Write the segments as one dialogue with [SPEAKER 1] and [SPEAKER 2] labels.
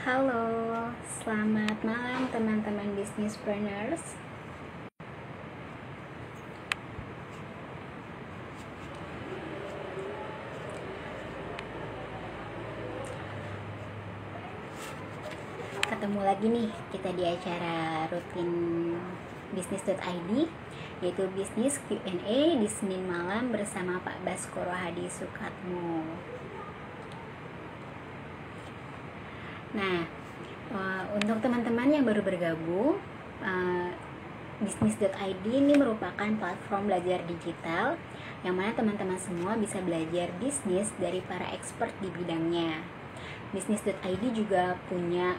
[SPEAKER 1] Halo, selamat malam teman-teman businesspreneurs. Ketemu lagi nih kita di acara rutin bisnis.id, yaitu bisnis Q&A di Senin malam bersama Pak Baskoro Hadi Sukatmo. Nah, untuk teman-teman yang baru bergabung, bisnis.id ini merupakan platform belajar digital yang mana teman-teman semua bisa belajar bisnis dari para expert di bidangnya. Bisnis.id juga punya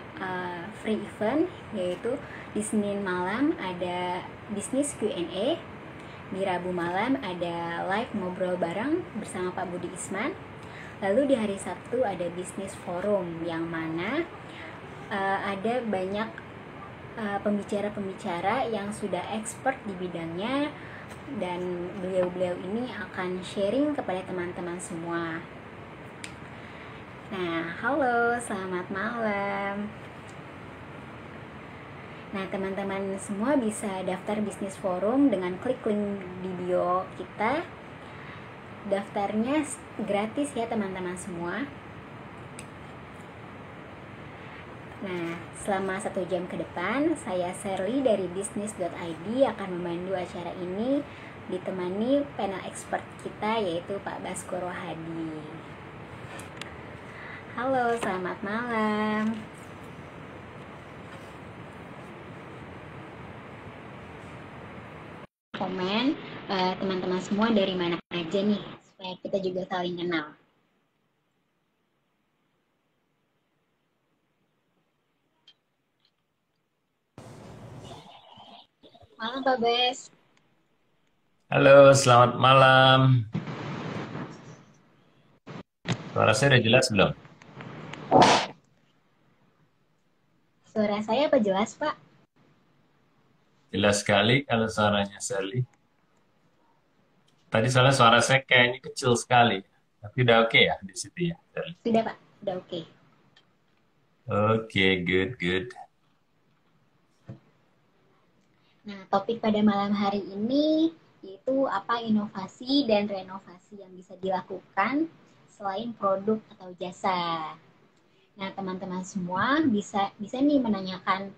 [SPEAKER 1] free event, yaitu di Senin malam ada bisnis Q&A, di Rabu malam ada live ngobrol bareng bersama Pak Budi Isman. Lalu di hari Sabtu ada bisnis forum yang mana ada banyak pembicara-pembicara yang sudah expert di bidangnya, dan beliau-beliau ini akan sharing kepada teman-teman semua. Nah, halo, selamat malam. Nah, teman-teman semua bisa daftar bisnis forum dengan klik link di bio kita. Daftarnya gratis ya teman-teman semua. Nah, selama 1 jam ke depan, saya Sherly dari bisnis.id akan memandu acara ini ditemani panel expert kita, yaitu Pak Baskoro Hadi. Halo, selamat malam. Komen teman-teman semua dari mana aja nih, supaya kita juga saling kenal. Malam Pak Bes.
[SPEAKER 2] Halo, selamat malam. Suara saya udah jelas belum?
[SPEAKER 1] Suara saya apa jelas, Pak?
[SPEAKER 2] Jelas sekali kalau suaranya Sally. Tadi soalnya suara saya kayaknya kecil sekali. Tapi udah oke ya di situ ya, Sally?
[SPEAKER 1] Sudah, Pak. Udah oke.
[SPEAKER 2] Oke, good.
[SPEAKER 1] Nah, topik pada malam hari ini yaitu apa inovasi dan renovasi yang bisa dilakukan selain produk atau jasa. Nah, teman-teman semua bisa nih menanyakan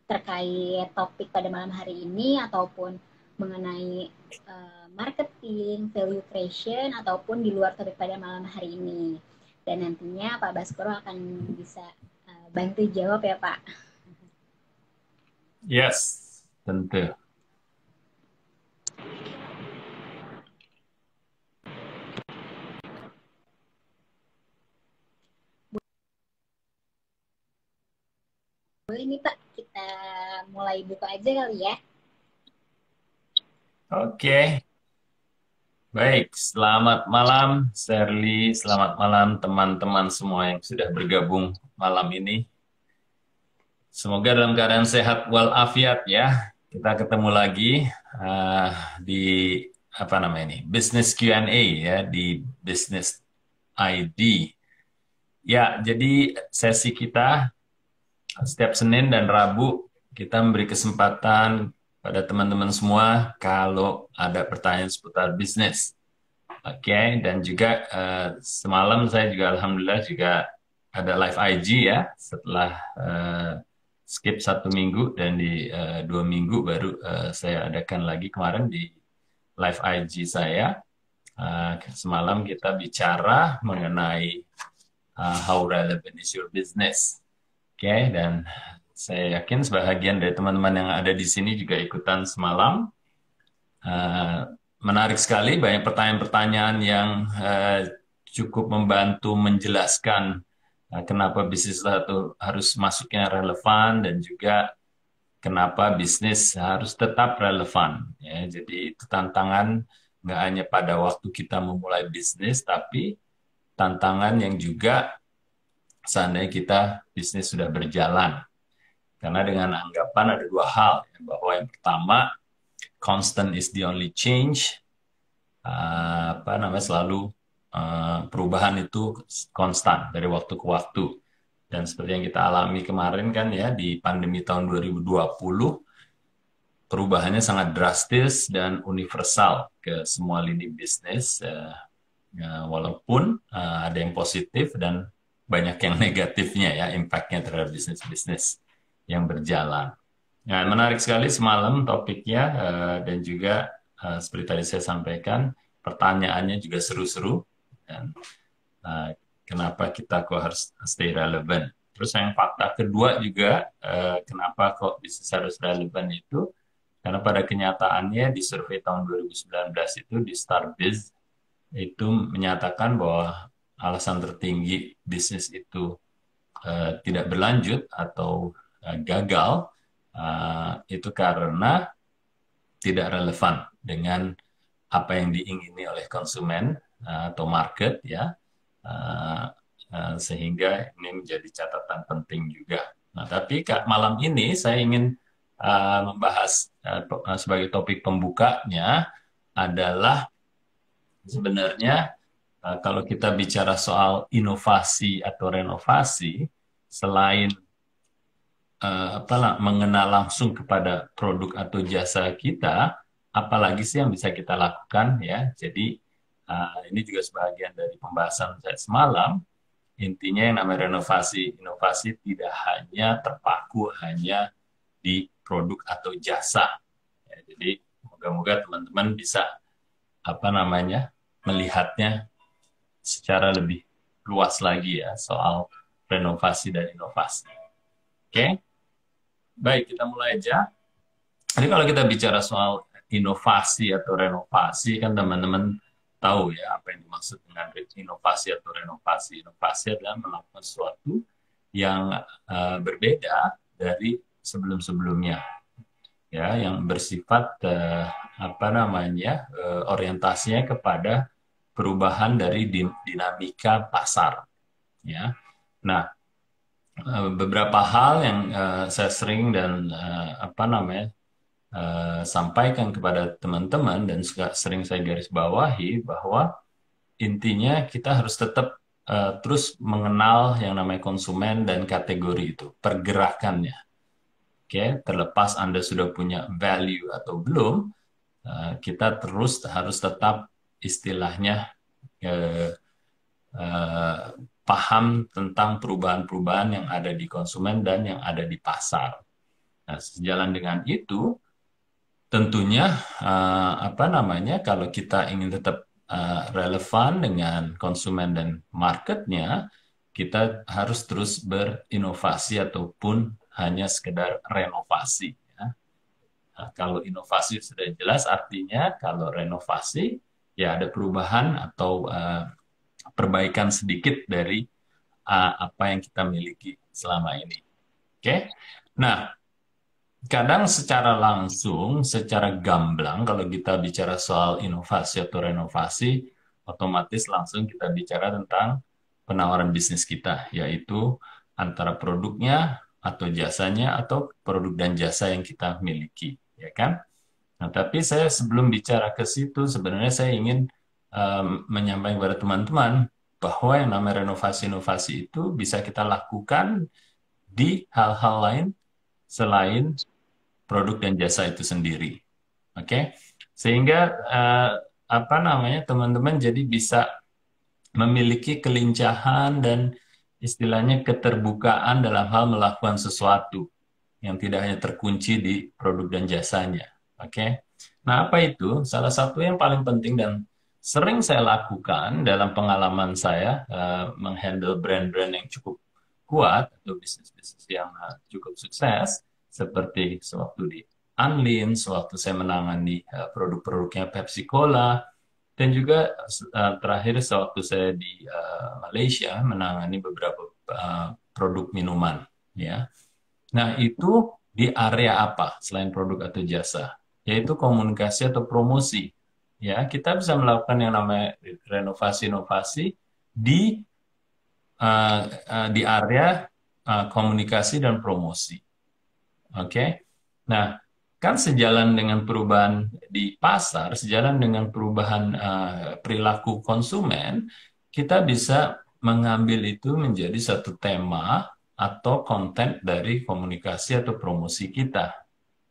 [SPEAKER 1] terkait topik pada malam hari ini, ataupun mengenai marketing, value creation, ataupun di luar topik pada malam hari ini. Dan nantinya Pak Baskoro akan bisa bantu jawab ya, Pak.
[SPEAKER 2] Yes, tentu.
[SPEAKER 1] Boleh nih Pak, kita mulai buka aja kali ya.
[SPEAKER 2] Oke. Baik, selamat malam Sally, selamat malam teman-teman semua yang sudah bergabung malam ini. Semoga dalam keadaan sehat walafiat ya. Kita ketemu lagi di apa namanya ini, Business Q&A ya, di Business ID. Ya, jadi sesi kita setiap Senin dan Rabu kita memberi kesempatan pada teman-teman semua kalau ada pertanyaan seputar bisnis. Oke, dan juga semalam saya juga alhamdulillah juga ada live IG ya, setelah skip 1 minggu, dan di 2 minggu baru saya adakan lagi kemarin di live IG saya. Semalam kita bicara mengenai how relevant is your business. Oke, dan saya yakin sebahagian dari teman-teman yang ada di sini juga ikutan semalam. Menarik sekali, banyak pertanyaan-pertanyaan yang cukup membantu menjelaskan kenapa bisnis itu harus masuknya relevan, dan juga kenapa bisnis harus tetap relevan. Ya, jadi itu tantangan nggak hanya pada waktu kita memulai bisnis, tapi tantangan yang juga seandainya kita bisnis sudah berjalan. Karena dengan anggapan ada 2 hal, ya, bahwa yang pertama, constant is the only change. Selalu perubahan itu konstan dari waktu ke waktu. Dan seperti yang kita alami kemarin kan ya di pandemi tahun 2020, perubahannya sangat drastis dan universal ke semua lini bisnis. Ya, walaupun ada yang positif dan banyak yang negatifnya ya, impact-nya terhadap bisnis-bisnis yang berjalan. Nah, menarik sekali semalam topiknya dan juga seperti tadi saya sampaikan, pertanyaannya juga seru-seru dan kenapa kita kok harus stay relevant. Terus yang fakta kedua juga, kenapa kok bisnis harus relevan itu, karena pada kenyataannya di survei tahun 2019 itu di Starbiz itu menyatakan bahwa alasan tertinggi bisnis itu tidak berlanjut atau gagal itu karena tidak relevan dengan apa yang diingini oleh konsumen atau market ya, sehingga ini menjadi catatan penting juga. Nah, tapi malam ini saya ingin membahas sebagai topik pembukanya adalah sebenarnya kalau kita bicara soal inovasi atau renovasi, selain mengenal langsung kepada produk atau jasa kita, apalagi sih yang bisa kita lakukan ya. Jadi ini juga sebagian dari pembahasan saya semalam. Intinya yang namanya renovasi, inovasi tidak hanya terpaku hanya di produk atau jasa. Ya, jadi moga-moga teman-teman bisa melihatnya secara lebih luas lagi ya soal renovasi dan inovasi. Oke, baik kita mulai aja. Jadi kalau kita bicara soal inovasi atau renovasi kan teman-teman tahu ya apa yang dimaksud dengan inovasi atau renovasi. Inovasi adalah melakukan sesuatu yang berbeda dari sebelum-sebelumnya ya, yang bersifat orientasinya kepada perubahan dari dinamika pasar ya. Nah, beberapa hal yang saya sering dan sampaikan kepada teman-teman dan sering saya garis bawahi bahwa intinya kita harus tetap terus mengenal yang namanya konsumen dan kategori itu, pergerakannya. Oke, terlepas Anda sudah punya value atau belum, kita terus harus tetap istilahnya paham tentang perubahan-perubahan yang ada di konsumen dan yang ada di pasar. Nah, sejalan dengan itu, tentunya kalau kita ingin tetap relevan dengan konsumen dan marketnya, kita harus terus berinovasi ataupun hanya sekedar renovasi. Ya. Nah, kalau inovasi sudah jelas artinya, kalau renovasi ya ada perubahan atau perbaikan sedikit dari apa yang kita miliki selama ini. Oke, nah kadang secara langsung, secara gamblang, kalau kita bicara soal inovasi atau renovasi, otomatis langsung kita bicara tentang penawaran bisnis kita, yaitu antara produknya atau jasanya atau produk dan jasa yang kita miliki, ya kan? Nah, tapi saya sebelum bicara ke situ, sebenarnya saya ingin menyampaikan kepada teman-teman bahwa yang namanya renovasi-inovasi itu bisa kita lakukan di hal-hal lain selain produk dan jasa itu sendiri. Oke? Sehingga teman-teman jadi bisa memiliki kelincahan dan istilahnya keterbukaan dalam hal melakukan sesuatu yang tidak hanya terkunci di produk dan jasanya. Oke? Nah, apa itu? Salah satu yang paling penting dan sering saya lakukan dalam pengalaman saya menghandle brand-brand yang cukup kuat atau bisnis-bisnis yang cukup sukses, seperti sewaktu di Anlin, sewaktu saya menangani produk-produknya Pepsi Cola, dan juga terakhir sewaktu saya di Malaysia menangani beberapa produk minuman. Ya. Nah, itu di area apa selain produk atau jasa? Yaitu komunikasi atau promosi. Ya, kita bisa melakukan yang namanya renovasi-inovasi di area komunikasi dan promosi. Oke. Nah, kan sejalan dengan perubahan di pasar, sejalan dengan perubahan perilaku konsumen, kita bisa mengambil itu menjadi satu tema atau konten dari komunikasi atau promosi kita.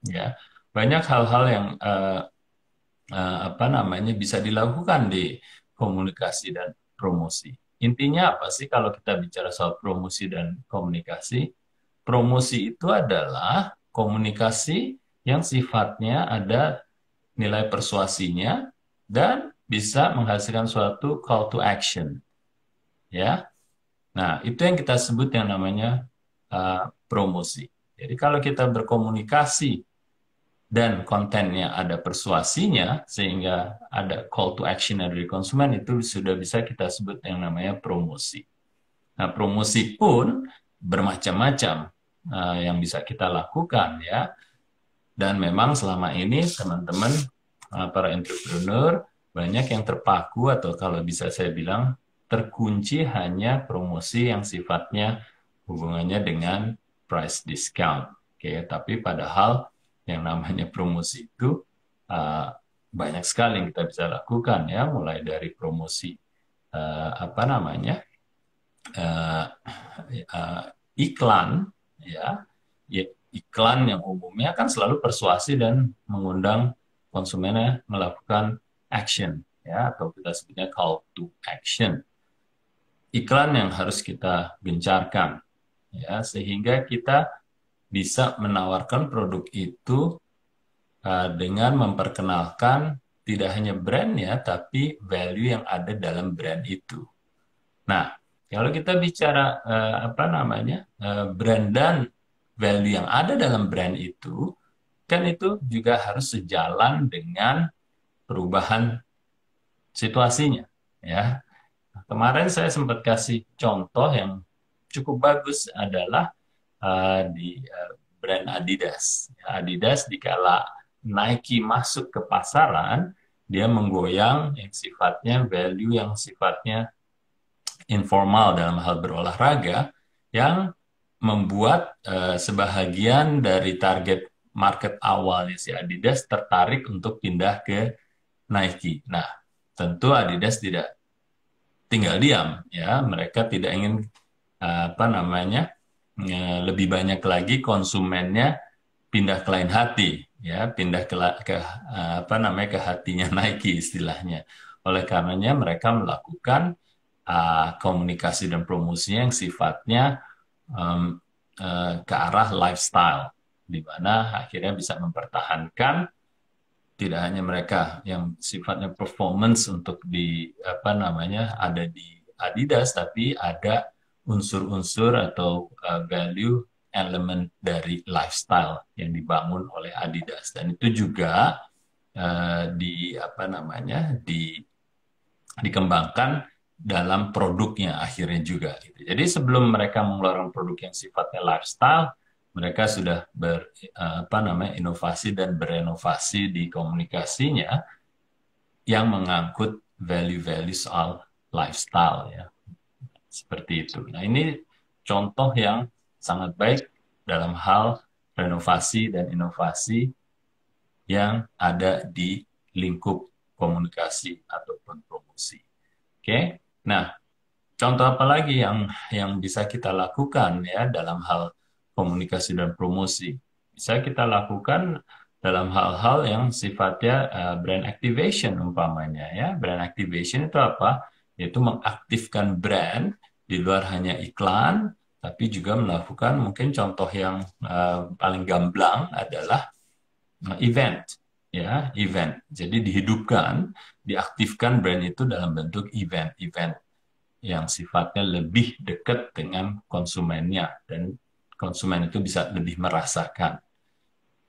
[SPEAKER 2] Ya, banyak hal-hal yang apa namanya bisa dilakukan di komunikasi dan promosi. Intinya apa sih kalau kita bicara soal promosi dan komunikasi? Promosi itu adalah komunikasi yang sifatnya ada nilai persuasinya dan bisa menghasilkan suatu call to action, ya. Nah, itu yang kita sebut yang namanya promosi. Jadi kalau kita berkomunikasi dan kontennya ada persuasinya, sehingga ada call to action dari konsumen, itu sudah bisa kita sebut yang namanya promosi. Nah, promosi pun bermacam-macam yang bisa kita lakukan, ya. Dan memang selama ini teman-teman para entrepreneur banyak yang terpaku, atau kalau bisa saya bilang terkunci hanya promosi yang sifatnya hubungannya dengan price discount. Oke, tapi padahal yang namanya promosi itu uh, banyak sekali yang kita bisa lakukan, ya, mulai dari promosi apa namanya uh, uh, iklan, ya. Ya, iklan yang umumnya kan selalu persuasi dan mengundang konsumennya melakukan action, ya, atau kita sebutnya call to action. Iklan yang harus kita gencarkan, ya, sehingga kita bisa menawarkan produk itu dengan memperkenalkan tidak hanya brand, ya, tapi value yang ada dalam brand itu. Nah, kalau kita bicara apa namanya brand dan value yang ada dalam brand itu, kan itu juga harus sejalan dengan perubahan situasinya, ya. Kemarin saya sempat kasih contoh yang cukup bagus adalah di brand Adidas. Adidas dikala Nike masuk ke pasaran, dia menggoyang yang sifatnya value yang sifatnya informal dalam hal berolahraga, yang membuat sebahagian dari target market awalnya si Adidas tertarik untuk pindah ke Nike. Nah, tentu Adidas tidak tinggal diam, ya. Mereka tidak ingin apa namanya lebih banyak lagi konsumennya pindah ke lain hati, ya, pindah ke apa namanya ke hatinya Nike istilahnya. Oleh karenanya mereka melakukan komunikasi dan promosinya yang sifatnya ke arah lifestyle, di mana akhirnya bisa mempertahankan tidak hanya mereka yang sifatnya performance untuk di apa namanya ada di Adidas, tapi ada unsur-unsur atau value elemen dari lifestyle yang dibangun oleh Adidas, dan itu juga di apa namanya dikembangkan dalam produknya akhirnya juga gitu. Jadi sebelum mereka mengeluarkan produk yang sifatnya lifestyle, mereka sudah apa namanya inovasi dan berenovasi di komunikasinya yang mengangkut value-value soal lifestyle, ya. Seperti itu. Nah, ini contoh yang sangat baik dalam hal renovasi dan inovasi yang ada di lingkup komunikasi ataupun promosi. Oke. Nah, contoh apa lagi yang bisa kita lakukan, ya, dalam hal komunikasi dan promosi? Bisa kita lakukan dalam hal-hal yang sifatnya brand activation umpamanya, ya. Brand activation itu apa? Yaitu mengaktifkan brand di luar hanya iklan, tapi juga melakukan mungkin contoh yang paling gamblang adalah event, ya, event. Jadi dihidupkan, diaktifkan brand itu dalam bentuk event-event yang sifatnya lebih dekat dengan konsumennya, dan konsumen itu bisa lebih merasakan,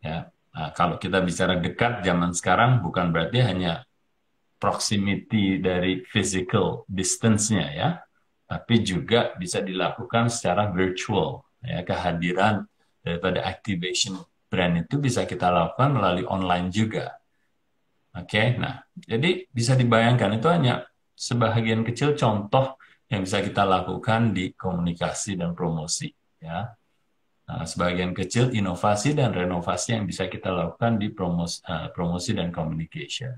[SPEAKER 2] ya. Nah, kalau kita bicara dekat zaman sekarang bukan berarti hanya proximity dari physical distance-nya, ya, tapi juga bisa dilakukan secara virtual, ya. Kehadiran daripada activation brand itu bisa kita lakukan melalui online juga. Oke, nah, jadi bisa dibayangkan itu hanya sebahagian kecil contoh yang bisa kita lakukan di komunikasi dan promosi, ya. Nah, sebagian kecil inovasi dan renovasi yang bisa kita lakukan di promosi dan communication.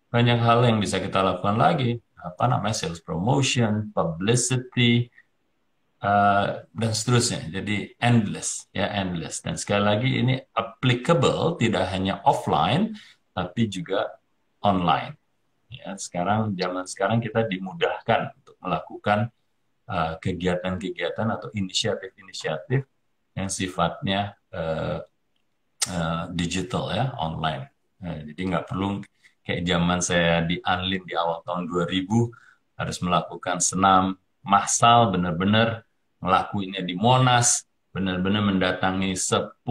[SPEAKER 2] Banyak hal yang bisa kita lakukan lagi, apa namanya sales promotion, publicity, dan seterusnya. Jadi endless, ya endless. Dan sekali lagi ini applicable tidak hanya offline, tapi juga online. Ya, zaman sekarang kita dimudahkan untuk melakukan kegiatan-kegiatan atau inisiatif-inisiatif yang sifatnya digital ya, online. Jadi nggak perlu kayak zaman saya di Unlim di awal tahun 2000 harus melakukan senam massal, benar-benar ngelakuinnya di Monas, benar-benar mendatangi 10.000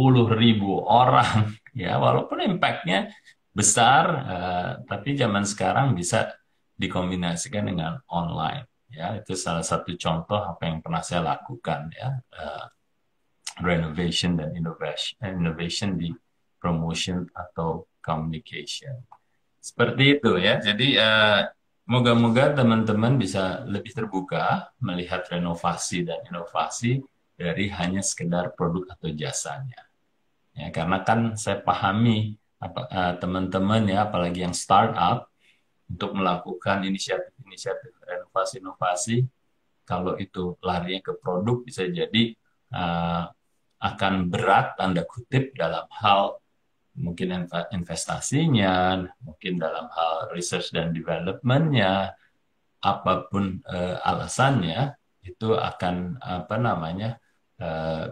[SPEAKER 2] orang. Ya, walaupun impact-nya besar, tapi zaman sekarang bisa dikombinasikan dengan online. Ya, itu salah satu contoh apa yang pernah saya lakukan ya. Renovation dan innovation di promotion atau communication. Seperti itu ya. Jadi moga-moga teman-teman bisa lebih terbuka melihat renovasi dan inovasi dari hanya sekedar produk atau jasanya. Ya, karena kan saya pahami teman-teman ya, apalagi yang startup untuk melakukan inisiatif-inisiatif renovasi-inovasi, kalau itu larinya ke produk bisa jadi uh, akan berat tanda kutip dalam hal mungkin investasinya, mungkin dalam hal research dan development-nya, apapun alasannya, itu akan apa namanya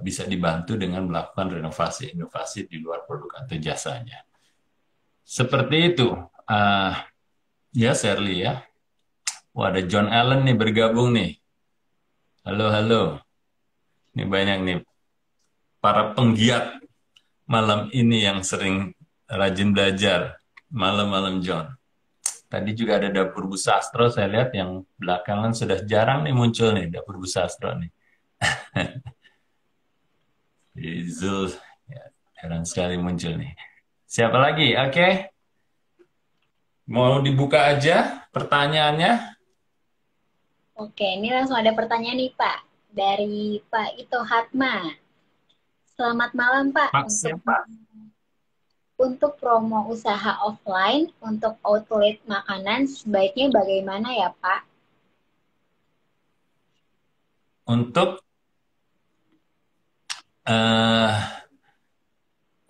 [SPEAKER 2] bisa dibantu dengan melakukan renovasi-inovasi di luar produk atau jasanya. Seperti itu. Uh, ya, Shirley ya. Wah, ada John Allen nih bergabung nih. Halo, halo. Ini banyak nih para penggiat malam ini yang sering rajin belajar. Malam-malam John. Tadi juga ada Dapur Bu Sastro, saya lihat yang belakangan sudah jarang nih muncul nih Dapur Bu Sastro nih. Zul, ya, jarang sekali muncul nih. Siapa lagi? Oke, mau dibuka aja pertanyaannya.
[SPEAKER 1] Oke, ini langsung ada pertanyaan nih Pak dari Pak Ito Hatma. Selamat malam Pak.
[SPEAKER 2] Pak, siapa?
[SPEAKER 1] Untuk promo usaha offline untuk outlet makanan sebaiknya bagaimana ya Pak?
[SPEAKER 2] Untuk eh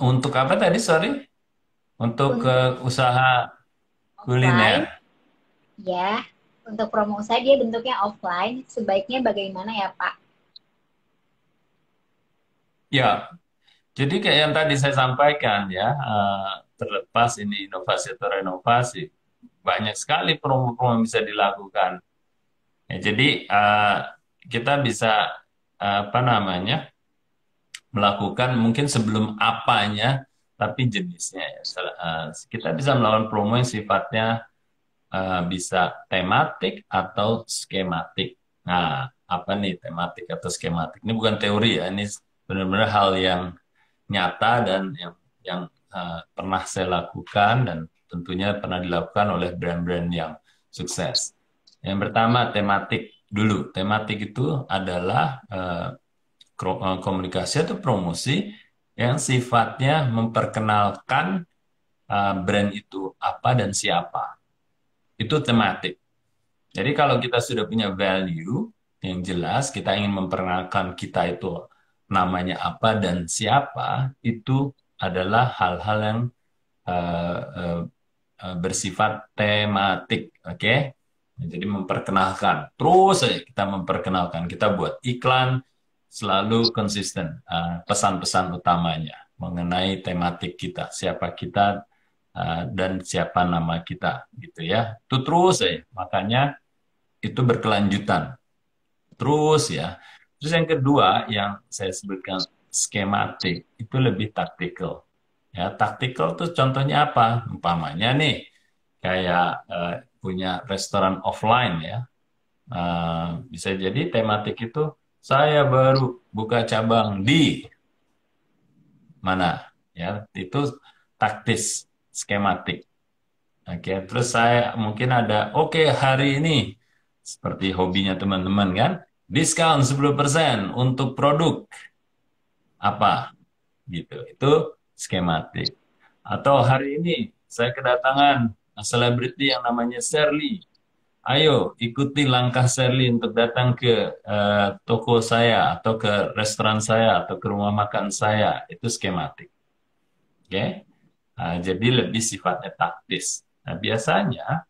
[SPEAKER 2] untuk apa tadi? Sorry, untuk
[SPEAKER 1] Untuk
[SPEAKER 2] usaha
[SPEAKER 1] offline,
[SPEAKER 2] kuliner.
[SPEAKER 1] ya. Untuk promo usaha dia bentuknya offline, sebaiknya bagaimana ya Pak?
[SPEAKER 2] Ya, jadi kayak yang tadi saya sampaikan ya, terlepas ini inovasi atau renovasi, banyak sekali promo-promo yang bisa dilakukan. Ya, jadi kita bisa apa namanya melakukan mungkin sebelum apanya, tapi jenisnya ya. Kita bisa melakukan promo yang sifatnya bisa tematik atau skematik. Nah, apa nih tematik atau skematik? Ini bukan teori ya, ini benar-benar hal yang nyata dan yang pernah saya lakukan dan tentunya pernah dilakukan oleh brand-brand yang sukses. Yang pertama tematik dulu. Tematik itu adalah komunikasi atau promosi yang sifatnya memperkenalkan brand itu apa dan siapa. Itu tematik. Jadi kalau kita sudah punya value yang jelas, kita ingin memperkenalkan kita itu namanya apa dan siapa, itu adalah hal-hal yang uh, uh, bersifat tematik, oke? Jadi memperkenalkan, terus saja kita memperkenalkan, kita buat iklan selalu konsisten pesan-pesan utamanya mengenai tematik kita, siapa kita dan siapa nama kita, gitu ya. Itu terus saja, makanya itu berkelanjutan. Terus ya. Terus yang kedua yang saya sebutkan skematik itu lebih taktikal. Ya, taktikal tuh contohnya apa? Umpamanya nih kayak punya restoran offline ya. Bisa jadi tematik itu saya baru buka cabang di mana ya. Itu taktis, skematik. Oke, terus saya mungkin ada, oke hari ini seperti hobinya teman-teman kan, diskon 10% untuk produk apa gitu. Itu skematik. Atau hari ini saya kedatangan selebriti yang namanya Shirley. ayo ikuti langkah Sherly untuk datang ke toko saya atau ke restoran saya atau ke rumah makan saya. Itu skematik. Oke? Jadi lebih sifatnya taktis. Nah, biasanya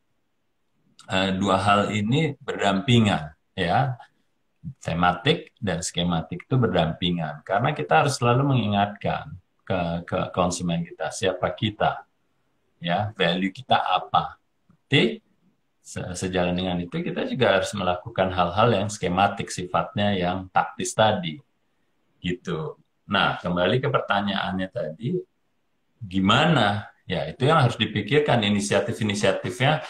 [SPEAKER 2] dua hal ini berdampingan, ya. Tematik dan skematik itu berdampingan karena kita harus selalu mengingatkan ke konsumen kita siapa kita, ya, value kita apa. Jadi sejalan dengan itu kita juga harus melakukan hal-hal yang skematik sifatnya yang taktis tadi, gitu. Nah, kembali ke pertanyaannya tadi, gimana? Ya, itu yang harus dipikirkan inisiatif-inisiatifnya.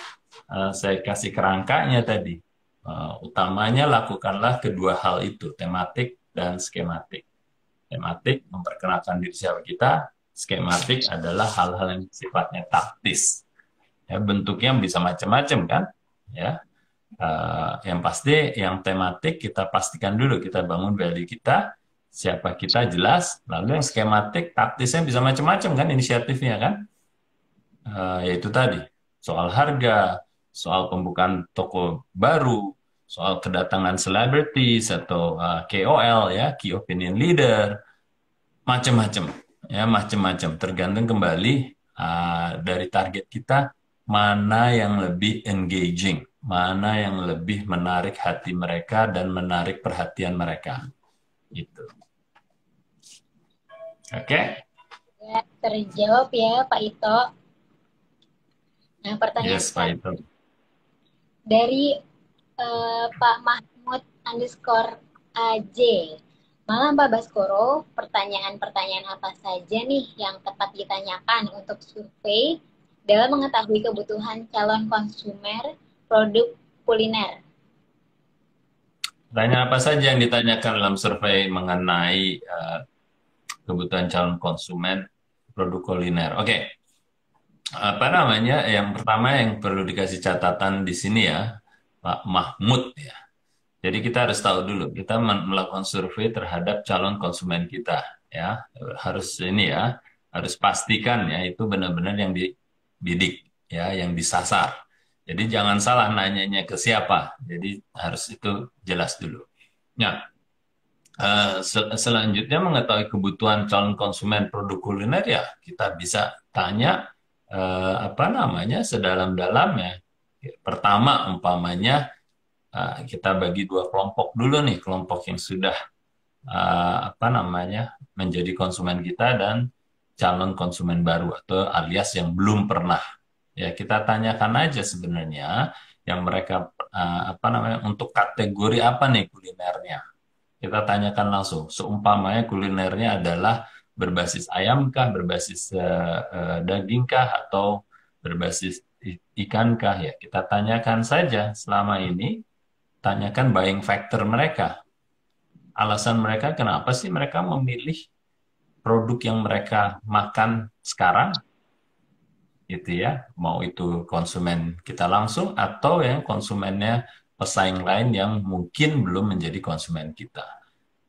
[SPEAKER 2] Saya kasih kerangkanya tadi. Utamanya lakukanlah kedua hal itu, tematik dan skematik. Tematik memperkenalkan diri siapa kita, skematik adalah hal-hal yang sifatnya taktis. Ya, bentuknya bisa macam-macam kan? Ya, yang pasti yang tematik kita pastikan dulu kita bangun value kita, siapa kita jelas, lalu yang skematik taktisnya bisa macam-macam kan inisiatifnya kan? Yaitu tadi soal harga, soal pembukaan toko baru, soal kedatangan celebrities atau KOL ya, key opinion leader, macam-macam ya, macam-macam tergantung kembali dari target kita mana yang lebih engaging, mana yang lebih menarik hati mereka dan menarik perhatian mereka. Gitu. Oke?
[SPEAKER 1] Ya, terjawab ya Pak Ito. Nah, pertanyaan
[SPEAKER 2] Yes, Pak Ito.
[SPEAKER 1] dari Pak Mahmud underscore AJ. Malam Pak Baskoro, pertanyaan-pertanyaan apa saja nih yang tepat ditanyakan untuk survei dalam mengetahui kebutuhan calon konsumer produk kuliner?
[SPEAKER 2] Pertanyaan apa saja yang ditanyakan dalam survei mengenai kebutuhan calon konsumen produk kuliner? Oke. Apa namanya? Yang pertama yang perlu dikasih catatan di sini ya, Pak Mahmud ya. Jadi kita harus tahu dulu, kita melakukan survei terhadap calon konsumen kita ya. Harus ini ya, harus pastikan ya itu benar-benar yang dibidik ya, yang disasar. Jadi jangan salah nanyanya ke siapa. Jadi harus itu jelas dulu. Nah, selanjutnya mengetahui kebutuhan calon konsumen produk kuliner ya kita bisa tanya apa namanya sedalam-dalamnya. Pertama umpamanya kita bagi dua kelompok dulu nih, kelompok yang sudah apa namanya menjadi konsumen kita dan calon konsumen baru atau alias yang belum pernah. Ya kita tanyakan aja sebenarnya yang mereka apa namanya untuk kategori apa nih kulinernya. Kita tanyakan langsung. Seumpamanya kulinernya adalah berbasis ayam kah, berbasis daging kah, atau berbasis ikan kah ya. Kita tanyakan saja selama ini, tanyakan buying factor mereka. Alasan mereka kenapa sih mereka memilih produk yang mereka makan sekarang, gitu ya. Mau itu konsumen kita langsung atau yang konsumennya pesaing lain yang mungkin belum menjadi konsumen kita.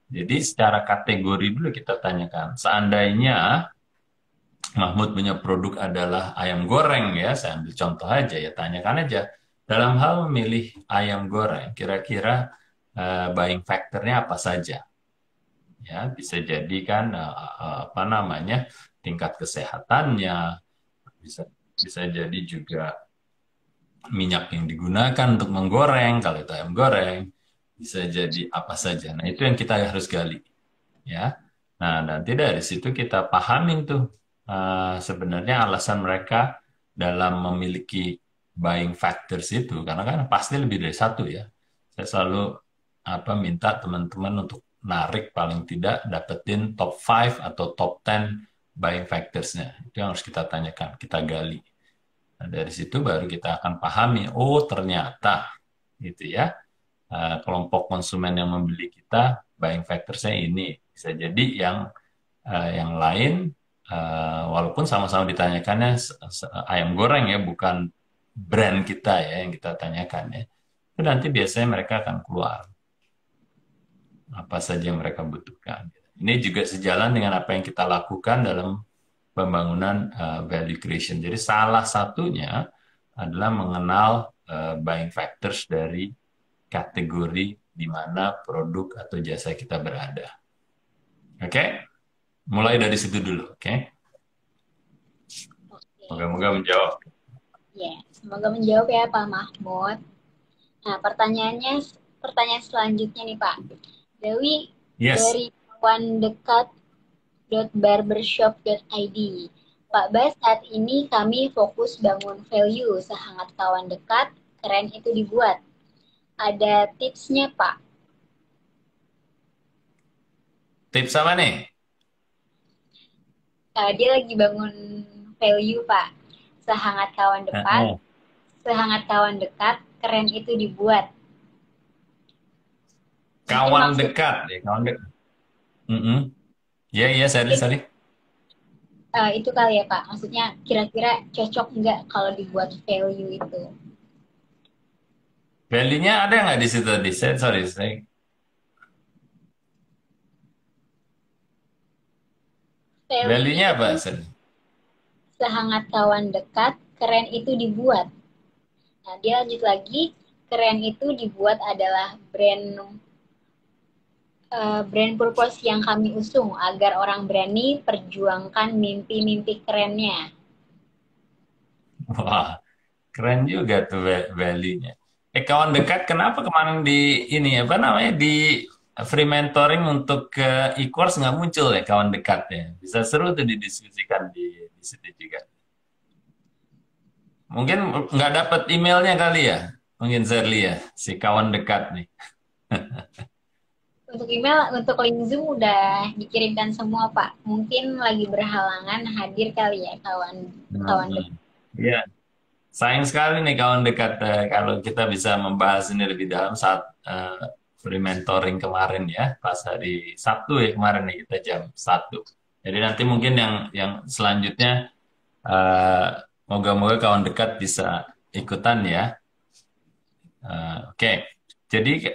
[SPEAKER 2] Jadi secara kategori dulu kita tanyakan. Seandainya Mahmud punya produk adalah ayam goreng ya, saya ambil contoh aja ya, tanyakan aja. Dalam hal memilih ayam goreng, kira-kira buying factor-nya apa saja? Ya, bisa jadi kan apa namanya tingkat kesehatannya, bisa bisa jadi juga minyak yang digunakan untuk menggoreng kalau itu ayam goreng, bisa jadi apa saja. Nah, itu yang kita harus gali. Ya. Nah, nanti dari situ kita pahamin tuh sebenarnya alasan mereka dalam memiliki buying factors itu karena kan pasti lebih dari satu ya. Saya selalu apa minta teman-teman untuk narik paling tidak dapetin top 5 atau top 10 buying factors-nya. Itu yang harus kita tanyakan, kita gali. Nah, dari situ baru kita akan pahami, oh ternyata gitu ya. Kelompok konsumen yang membeli kita buying factor-nya ini bisa jadi yang lain walaupun sama-sama ditanyakannya ayam goreng ya bukan brand kita ya yang kita tanyakan ya itu nanti biasanya mereka akan keluar apa saja yang mereka butuhkan. Ini juga sejalan dengan apa yang kita lakukan dalam pembangunan value creation. Jadi salah satunya adalah mengenal buying factors dari kategori di mana produk atau jasa kita berada. Oke? Mulai dari situ dulu, oke?
[SPEAKER 1] Oke.
[SPEAKER 2] Moga-moga menjawab.
[SPEAKER 1] Ya, semoga menjawab ya Pak Mahmud. Nah, pertanyaan selanjutnya nih Pak. Dewi
[SPEAKER 2] Yes.
[SPEAKER 1] dari kawan dekat .barbershop.id. Pak Bas, saat ini kami fokus bangun value sehangat kawan dekat, keren itu dibuat. Ada tipsnya Pak?
[SPEAKER 2] Tips apa nih?
[SPEAKER 1] Dia lagi bangun value Pak. Sehangat kawan dekat, sehangat kawan dekat, keren itu dibuat.
[SPEAKER 2] Kawan dekat, ya, kawan dekat. Iya, sorry.
[SPEAKER 1] Itu kali ya Pak, maksudnya kira-kira cocok nggak kalau dibuat value itu?
[SPEAKER 2] Value-nya ada nggak di situ tadi? Sorry, value-nya
[SPEAKER 1] Value-nya
[SPEAKER 2] apa?
[SPEAKER 1] itu sehangat kawan dekat, keren itu dibuat. Nah, dia lanjut lagi, keren itu dibuat adalah brand purpose yang kami usung agar orang berani perjuangkan mimpi-mimpi kerennya.
[SPEAKER 2] Wah, keren juga tuh value-nya. Kawan dekat, kenapa kemarin di ini apa namanya di free mentoring untuk ke e-course nggak muncul ya kawan dekatnya? Bisa seru tuh didiskusikan di situ juga. Mungkin nggak dapat emailnya kali ya, mungkin Zerli ya, si kawan dekat nih.
[SPEAKER 1] Untuk email, untuk link Zoom udah dikirimkan semua Pak. Mungkin lagi berhalangan hadir kali ya kawan dekat.
[SPEAKER 2] Iya, sayang sekali nih kawan dekat kalau kita bisa membahas ini lebih dalam saat free mentoring kemarin ya, pas hari Sabtu ya kemarin nih kita jam 1. Jadi nanti mungkin yang selanjutnya eh, moga-moga kawan dekat bisa ikutan ya. Oke. Jadi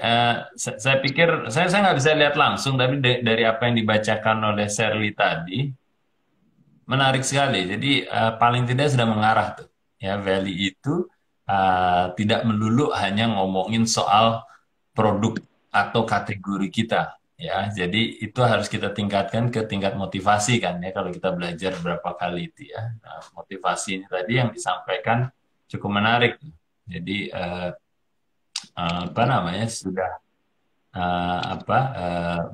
[SPEAKER 2] saya pikir saya nggak bisa lihat langsung, tapi dari apa yang dibacakan oleh Shirley tadi menarik sekali. Jadi paling tidak sudah mengarah tuh. Ya, value itu tidak melulu hanya ngomongin soal produk atau kategori kita. Ya, jadi itu harus kita tingkatkan ke tingkat motivasi kan ya kalau kita belajar berapa kali itu ya. Nah, motivasi ini tadi yang disampaikan cukup menarik. Jadi apa namanya sudah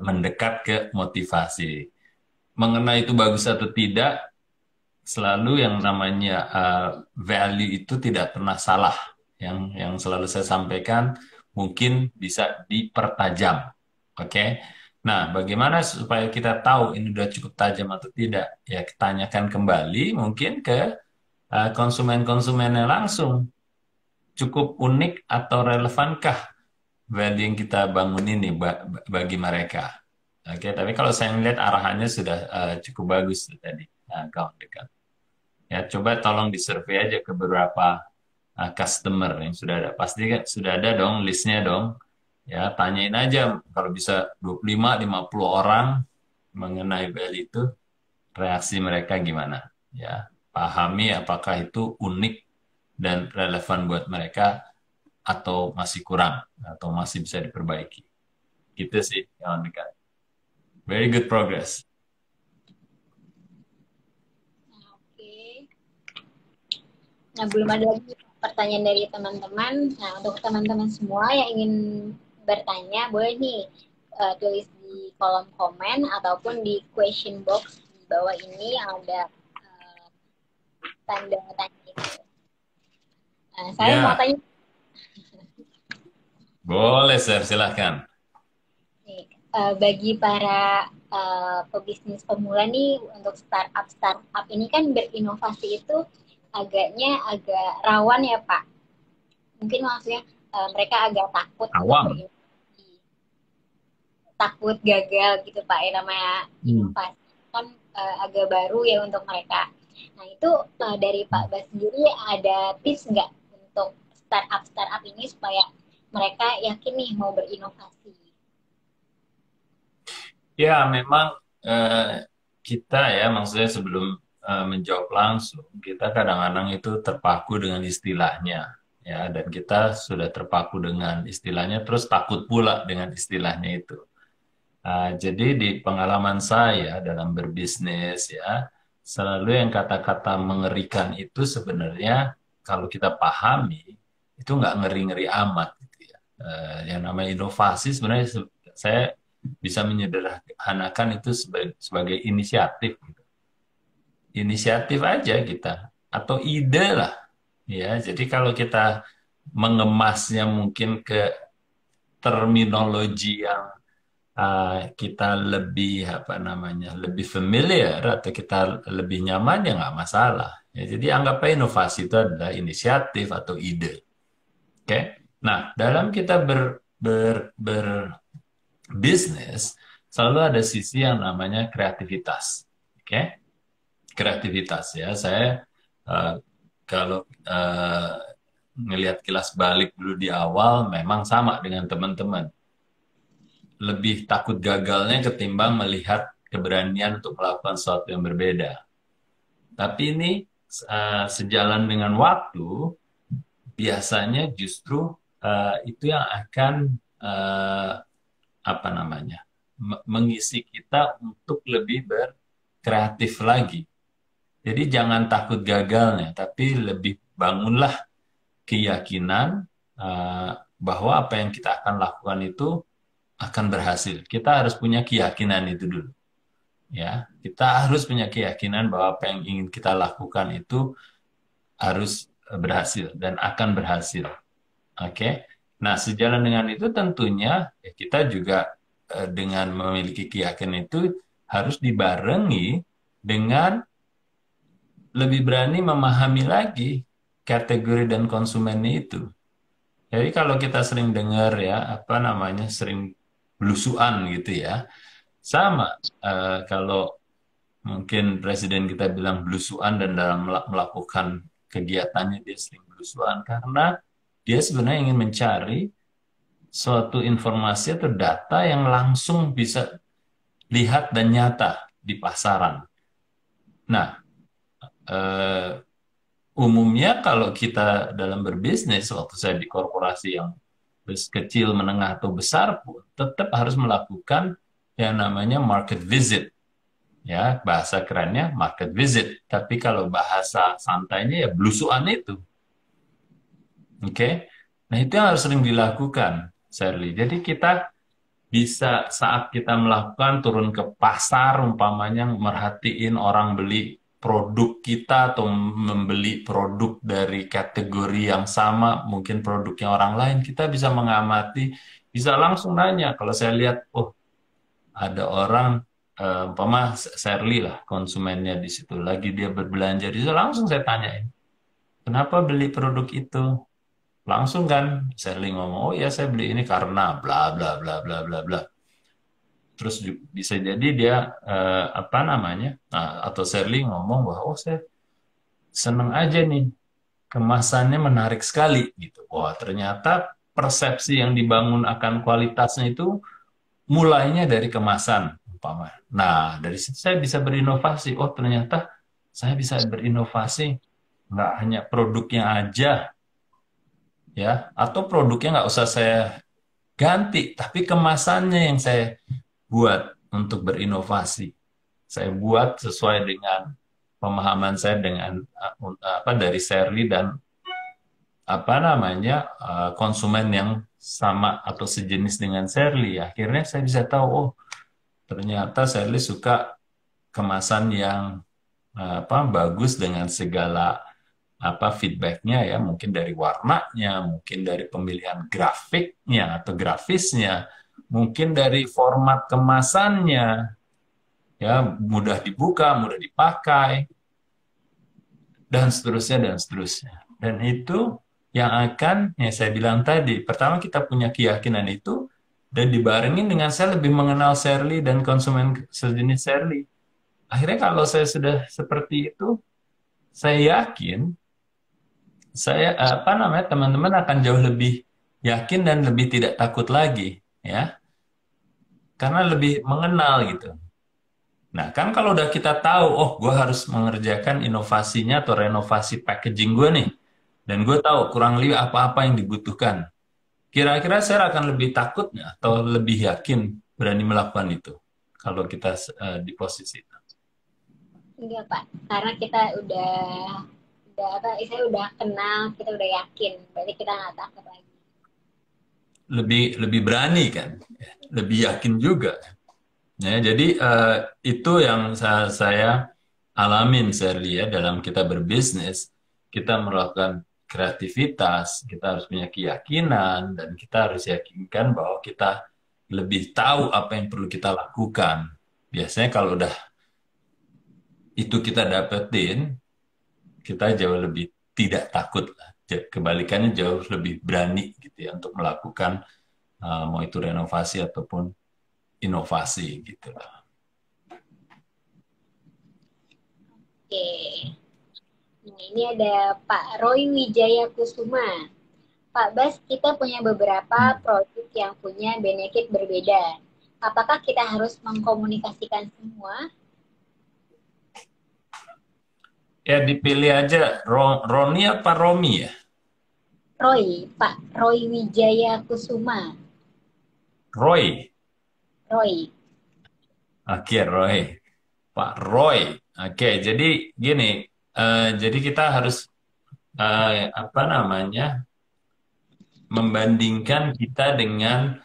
[SPEAKER 2] mendekat ke motivasi. Mengenai itu bagus atau tidak, selalu yang namanya value itu tidak pernah salah. Yang selalu saya sampaikan mungkin bisa dipertajam. Oke. Nah, bagaimana supaya kita tahu ini udah cukup tajam atau tidak? Ya, tanyakan kembali mungkin ke konsumen-konsumennya langsung. Cukup unik atau relevankah value yang kita bangun ini bagi mereka? Oke, tapi kalau saya melihat arahannya sudah cukup bagus tadi, kawan dekat. Ya, coba tolong disurvey aja ke beberapa customer yang sudah ada. Pasti kan sudah ada dong listnya dong. Ya, tanyain aja kalau bisa 25-50 orang mengenai value itu, reaksi mereka gimana? Ya, pahami apakah itu unik dan relevan buat mereka atau masih kurang atau masih bisa diperbaiki. Gitu sih kawan dekat. Very good progress.
[SPEAKER 1] Oke. Nah, belum ada lagi pertanyaan dari teman-teman. Nah, untuk teman-teman semua yang ingin bertanya, boleh nih tulis di kolom komen ataupun di question box di bawah ini ada tanda tanya itu. Nah, saya mau tanya
[SPEAKER 2] Boleh, Sir, silahkan.
[SPEAKER 1] nih, bagi para pebisnis pemula nih untuk startup ini kan berinovasi itu agak rawan ya Pak. Mungkin maksudnya mereka agak takut untuk
[SPEAKER 2] Awam.
[SPEAKER 1] berinovasi, takut gagal gitu Pak ya, namanya inovasi kan agak baru ya untuk mereka. Nah itu dari Pak Bas sendiri ada tips nggak untuk startup ini supaya mereka yakin nih mau berinovasi?
[SPEAKER 2] Ya, memang kita ya, maksudnya sebelum menjawab langsung, kita kadang-kadang itu terpaku dengan istilahnya. ya, dan kita sudah terpaku dengan istilahnya, terus takut pula dengan istilahnya itu. Jadi di pengalaman saya dalam berbisnis ya, selalu yang kata-kata mengerikan itu sebenarnya kalau kita pahami itu nggak ngeri-ngeri amat gitu ya. Yang namanya inovasi sebenarnya saya bisa menyederhanakan itu sebagai inisiatif gitu. Inisiatif aja kita atau ide lah ya. Jadi kalau kita mengemasnya mungkin ke terminologi yang kita lebih apa namanya lebih familiar atau kita lebih nyaman ya nggak masalah. Ya, jadi anggap aja inovasi itu adalah inisiatif atau ide. Oke. Nah, dalam kita berbisnis selalu ada sisi yang namanya kreativitas. Oke. Kreativitas ya. Saya uh, kalau ngelihat kilas balik dulu di awal memang sama dengan teman-teman lebih takut gagalnya ketimbang melihat keberanian untuk melakukan sesuatu yang berbeda. Tapi ini sejalan dengan waktu, biasanya justru itu yang akan apa namanya mengisi kita untuk lebih berkreatif lagi. Jadi jangan takut gagalnya, tapi lebih bangunlah keyakinan bahwa apa yang kita akan lakukan itu akan berhasil. Kita harus punya keyakinan itu dulu. Ya, kita harus punya keyakinan bahwa apa yang ingin kita lakukan itu harus berhasil dan akan berhasil. Oke. Nah, sejalan dengan itu tentunya ya kita juga dengan memiliki keyakinan itu harus dibarengi dengan lebih berani memahami lagi kategori dan konsumennya itu. Jadi kalau kita sering dengar ya apa namanya sering belusuan gitu ya, sama kalau mungkin presiden kita bilang belusuan dan dalam melakukan kegiatannya dia sering belusuan karena dia sebenarnya ingin mencari suatu informasi atau data yang langsung bisa lihat dan nyata di pasaran. Nah, eh, umumnya kalau kita dalam berbisnis, waktu saya di korporasi yang kecil, menengah, atau besar pun, tetap harus melakukan yang namanya market visit. Ya, bahasa kerennya market visit. Tapi kalau bahasa santainya ya belusuan itu. Oke? Nah, itu yang harus sering dilakukan, Shirley. Jadi kita bisa saat kita melakukan turun ke pasar, umpamanya merhatiin orang beli produk kita atau membeli produk dari kategori yang sama, mungkin produknya orang lain, kita bisa mengamati, bisa langsung nanya. Kalau saya lihat, oh ada orang, umpama Shirley lah, konsumennya di situ, lagi dia berbelanja, di situ langsung saya tanyain, kenapa beli produk itu? Langsung kan, Shirley ngomong, oh ya saya beli ini karena bla bla bla bla bla bla. Terus bisa jadi dia apa namanya atau Shirley ngomong bahwa oh saya seneng aja nih kemasannya menarik sekali gitu. Wah ternyata persepsi yang dibangun akan kualitasnya itu mulainya dari kemasan umpama. Nah dari situ saya bisa berinovasi. Oh ternyata saya bisa berinovasi nggak hanya produknya aja ya atau produknya nggak usah saya ganti tapi kemasannya yang saya buat untuk berinovasi. Saya buat sesuai dengan pemahaman saya dengan apa dari Shirley dan apa namanya konsumen yang sama atau sejenis dengan Shirley. Akhirnya saya bisa tahu, oh ternyata Shirley suka kemasan yang apa bagus dengan segala apa feedbacknya ya, mungkin dari warnanya, mungkin dari pemilihan grafiknya atau grafisnya, mungkin dari format kemasannya, ya mudah dibuka, mudah dipakai, dan seterusnya dan seterusnya. Dan itu yang akan, ya saya bilang tadi, pertama kita punya keyakinan itu, dan dibarengin dengan saya lebih mengenal Shirley dan konsumen sejenis Shirley. Akhirnya kalau saya sudah seperti itu, saya yakin saya apa namanya teman-teman akan jauh lebih yakin dan lebih tidak takut lagi, ya, karena lebih mengenal gitu. Nah, kan kalau udah kita tahu, oh, gue harus mengerjakan inovasinya atau renovasi packaging gue nih, Dan gue tahu kurang lebih apa-apa yang dibutuhkan. Kira-kira saya akan lebih takut nggak atau lebih yakin berani melakukan itu kalau kita di posisi itu.
[SPEAKER 1] Enggak Pak, karena kita udah apa? Saya udah kenal, kita udah yakin, berarti kita nggak takut lagi.
[SPEAKER 2] Lebih lebih berani kan, lebih yakin juga. Ya, jadi itu yang saya alamin, Serli, ya, dalam kita berbisnis, kita melakukan kreativitas, kita harus punya keyakinan, dan kita harus yakinkan bahwa kita lebih tahu apa yang perlu kita lakukan. Biasanya kalau udah itu kita dapetin, kita jauh lebih tidak takut lah. Kebalikannya jauh lebih berani gitu ya untuk melakukan mau itu renovasi ataupun inovasi gitu lah.
[SPEAKER 1] Oke. Nah, ini ada Pak Roy Wijaya Kusuma. Pak Bas, kita punya beberapa
[SPEAKER 2] Hmm.
[SPEAKER 1] produk yang punya benefit berbeda. Apakah kita harus mengkomunikasikan semua?
[SPEAKER 2] Ya dipilih aja Roni apa Romi ya?
[SPEAKER 1] Pak Roy Wijaya Kusuma.
[SPEAKER 2] Roy.
[SPEAKER 1] Roy.
[SPEAKER 2] Oke, Roy. Pak Roy. Oke, jadi gini, jadi kita harus apa namanya membandingkan kita dengan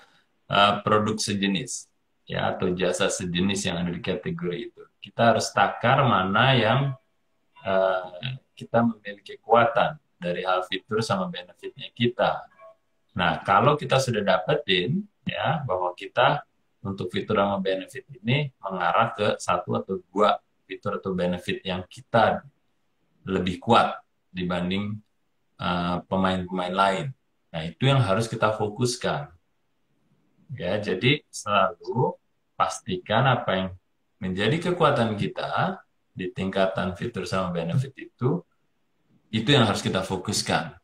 [SPEAKER 2] produk sejenis, ya, atau jasa sejenis yang ada di kategori itu. Kita harus takar mana yang kita memiliki kekuatan dari hal fitur sama benefitnya kita. Nah, kalau kita sudah dapetin ya bahwa kita untuk fitur sama benefit ini mengarah ke satu atau dua fitur atau benefit yang kita lebih kuat dibanding pemain-pemain lain. Nah, itu yang harus kita fokuskan. Ya, jadi selalu pastikan apa yang menjadi kekuatan kita di tingkatan fitur sama benefit itu yang harus kita fokuskan.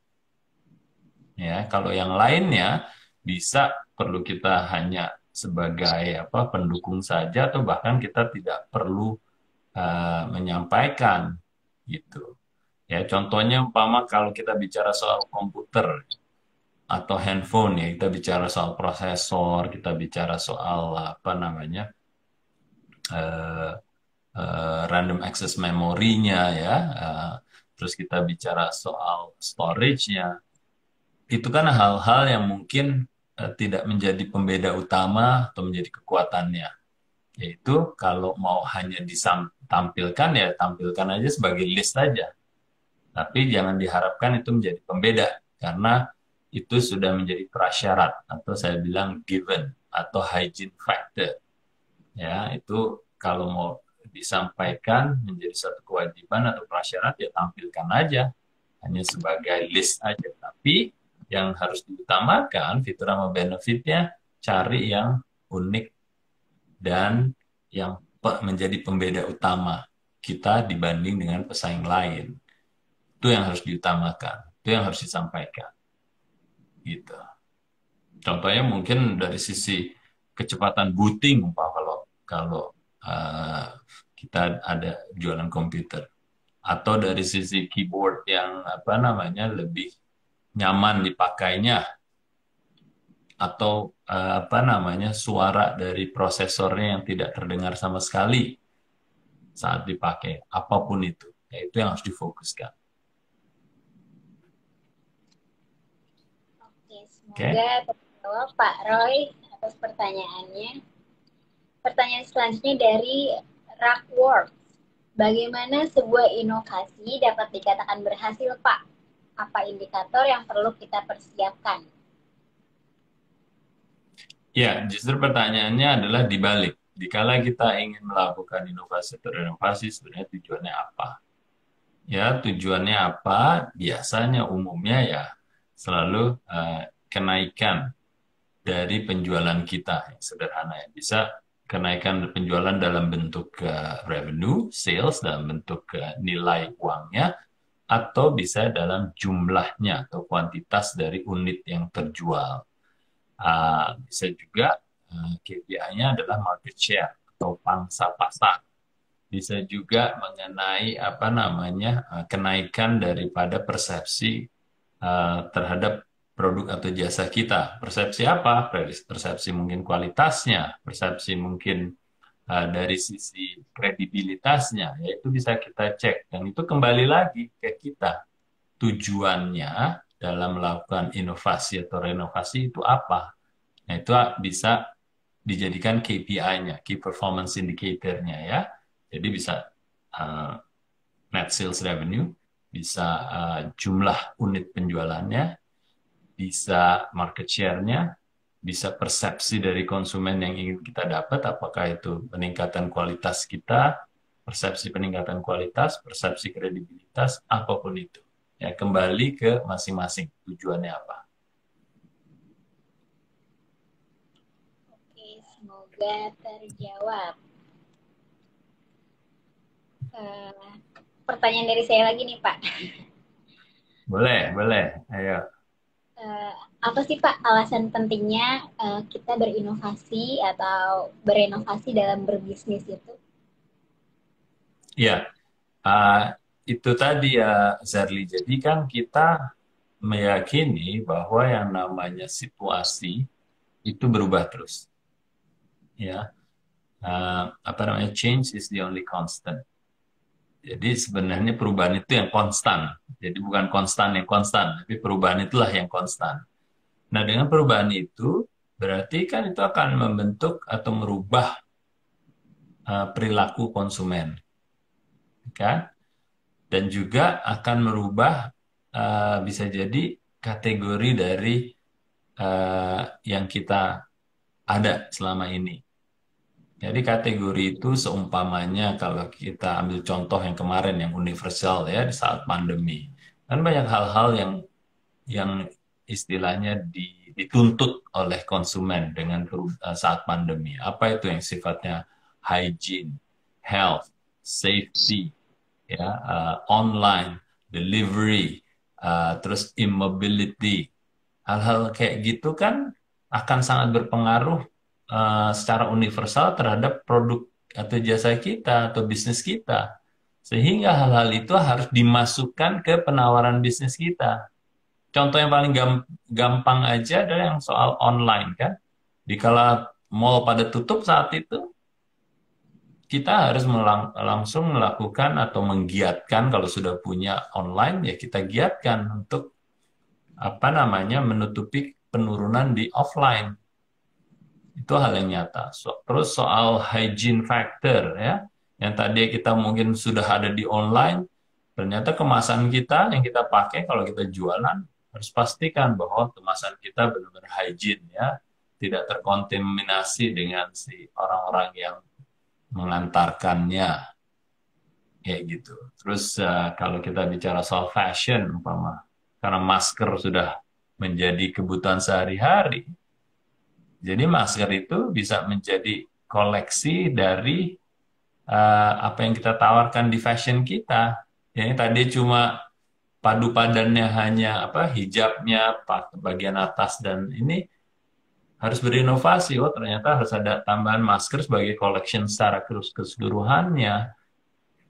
[SPEAKER 2] Ya, kalau yang lainnya bisa perlu kita hanya sebagai apa pendukung saja atau bahkan kita tidak perlu menyampaikan gitu. Ya, contohnya umpama kalau kita bicara soal komputer atau handphone, ya kita bicara soal prosesor, kita bicara soal apa namanya eh, random access memorinya, ya, terus kita bicara soal storage-nya. Itu kan hal-hal yang mungkin tidak menjadi pembeda utama atau menjadi kekuatannya. Yaitu kalau mau hanya ditampilkan, ya tampilkan aja sebagai list saja. Tapi jangan diharapkan itu menjadi pembeda karena itu sudah menjadi prasyarat atau saya bilang given atau hygiene factor. Ya, itu kalau mau disampaikan menjadi satu kewajiban atau prasyarat, ya tampilkan aja hanya sebagai list aja. Tapi yang harus diutamakan fitur sama benefitnya, cari yang unik dan yang menjadi pembeda utama kita dibanding dengan pesaing lain. Itu yang harus diutamakan, itu yang harus disampaikan. Gitu. Contohnya mungkin dari sisi kecepatan booting, kalau kalau uh, kita ada jualan komputer, atau dari sisi keyboard yang apa namanya lebih nyaman dipakainya, atau apa namanya suara dari prosesornya yang tidak terdengar sama sekali saat dipakai, apapun itu, ya itu yang harus difokuskan.
[SPEAKER 1] Oke,
[SPEAKER 2] Oke.
[SPEAKER 1] semoga terjawab Pak Roy atas pertanyaannya. Pertanyaan selanjutnya dari Rockworks. Bagaimana sebuah inovasi dapat dikatakan berhasil, Pak? Apa indikator yang perlu kita persiapkan?
[SPEAKER 2] Ya, justru pertanyaannya adalah dibalik. Dikala kita ingin melakukan inovasi atau renovasi, sebenarnya tujuannya apa? Ya, tujuannya apa? Biasanya umumnya ya selalu kenaikan dari penjualan kita yang sederhana, ya. Bisa kenaikan penjualan dalam bentuk revenue, sales dalam bentuk nilai uangnya, atau bisa dalam jumlahnya atau kuantitas dari unit yang terjual. Bisa juga KPI-nya adalah market share atau pangsa pasar. Bisa juga mengenai apa namanya kenaikan daripada persepsi terhadap produk atau jasa kita. Persepsi apa? Persepsi mungkin kualitasnya, persepsi mungkin dari sisi kredibilitasnya, yaitu bisa kita cek. Dan itu kembali lagi ke kita. Tujuannya dalam melakukan inovasi atau renovasi itu apa? Nah, itu bisa dijadikan KPI-nya, Key Performance Indicator-nya ya. Jadi bisa uh, net sales revenue, bisa jumlah unit penjualannya, bisa market share-nya, bisa persepsi dari konsumen yang ingin kita dapat, apakah itu peningkatan kualitas kita, persepsi peningkatan kualitas, persepsi kredibilitas, apapun itu. Ya, kembali ke masing-masing tujuannya apa.
[SPEAKER 1] Oke, semoga terjawab. Eh, Pertanyaan dari saya lagi nih Pak.
[SPEAKER 2] Boleh, boleh. Ayo.
[SPEAKER 1] Eh, Apa sih Pak alasan pentingnya kita berinovasi atau berenovasi dalam berbisnis itu?
[SPEAKER 2] Ya, uh, itu tadi ya, Zarli. Jadi kan kita meyakini bahwa yang namanya situasi itu berubah terus. Ya, apa namanya, change is the only constant. Jadi sebenarnya perubahan itu yang konstan. Jadi bukan konstan yang konstan, tapi perubahan itulah yang konstan. Nah, dengan perubahan itu berarti kan itu akan membentuk atau merubah perilaku konsumen, kan? Dan juga akan merubah bisa jadi kategori dari yang kita ada selama ini. Jadi kategori itu seumpamanya kalau kita ambil contoh yang kemarin yang universal ya di saat pandemi. Kan banyak hal-hal yang istilahnya dituntut oleh konsumen dengan saat pandemi. Apa itu yang sifatnya hygiene, health, safety, ya, online, delivery, terus immobility. Hal-hal kayak gitu kan akan sangat berpengaruh secara universal terhadap produk atau jasa kita atau bisnis kita. Sehingga hal-hal itu harus dimasukkan ke penawaran bisnis kita. Contoh yang paling gampang aja adalah yang soal online kan. Dikala mall pada tutup saat itu, kita harus langsung melakukan atau menggiatkan kalau sudah punya online ya kita giatkan untuk apa namanya menutupi penurunan di offline. Itu hal yang nyata. Terus soal hygiene factor ya, yang tadi kita mungkin sudah ada di online, ternyata kemasan kita yang kita pakai kalau kita jualan harus pastikan bahwa kemasan kita benar-benar hygiene ya, tidak terkontaminasi dengan si orang-orang yang mengantarkannya kayak gitu. Terus kalau kita bicara soal fashion, umpama karena masker sudah menjadi kebutuhan sehari-hari, jadi masker itu bisa menjadi koleksi dari apa yang kita tawarkan di fashion kita. Yang tadi cuma padu padannya hanya apa hijabnya, bagian atas dan ini harus berinovasi. Oh, ternyata harus ada tambahan masker sebagai collection secara keseluruhannya.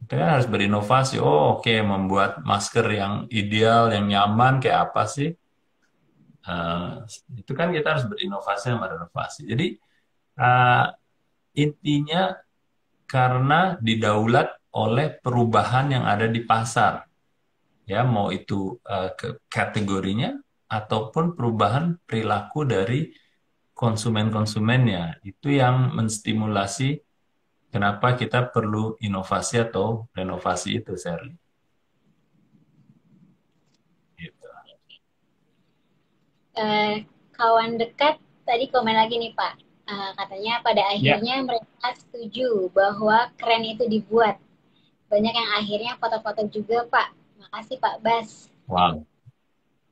[SPEAKER 2] Kita kan harus berinovasi. Oh, oke, membuat masker yang ideal, yang nyaman, kayak apa sih? Eh, itu kan kita harus berinovasi sama renovasi. Jadi eh, intinya karena didaulat oleh perubahan yang ada di pasar, ya mau itu kategorinya ataupun perubahan perilaku dari konsumen-konsumennya, itu yang menstimulasi kenapa kita perlu inovasi atau renovasi itu, Sherly. Gitu.
[SPEAKER 1] Kawan dekat tadi komen lagi nih Pak. Katanya pada
[SPEAKER 2] Ya.
[SPEAKER 1] akhirnya mereka setuju bahwa keren itu dibuat. Banyak yang akhirnya foto-foto juga Pak. Makasih Pak Bas.
[SPEAKER 2] Wow,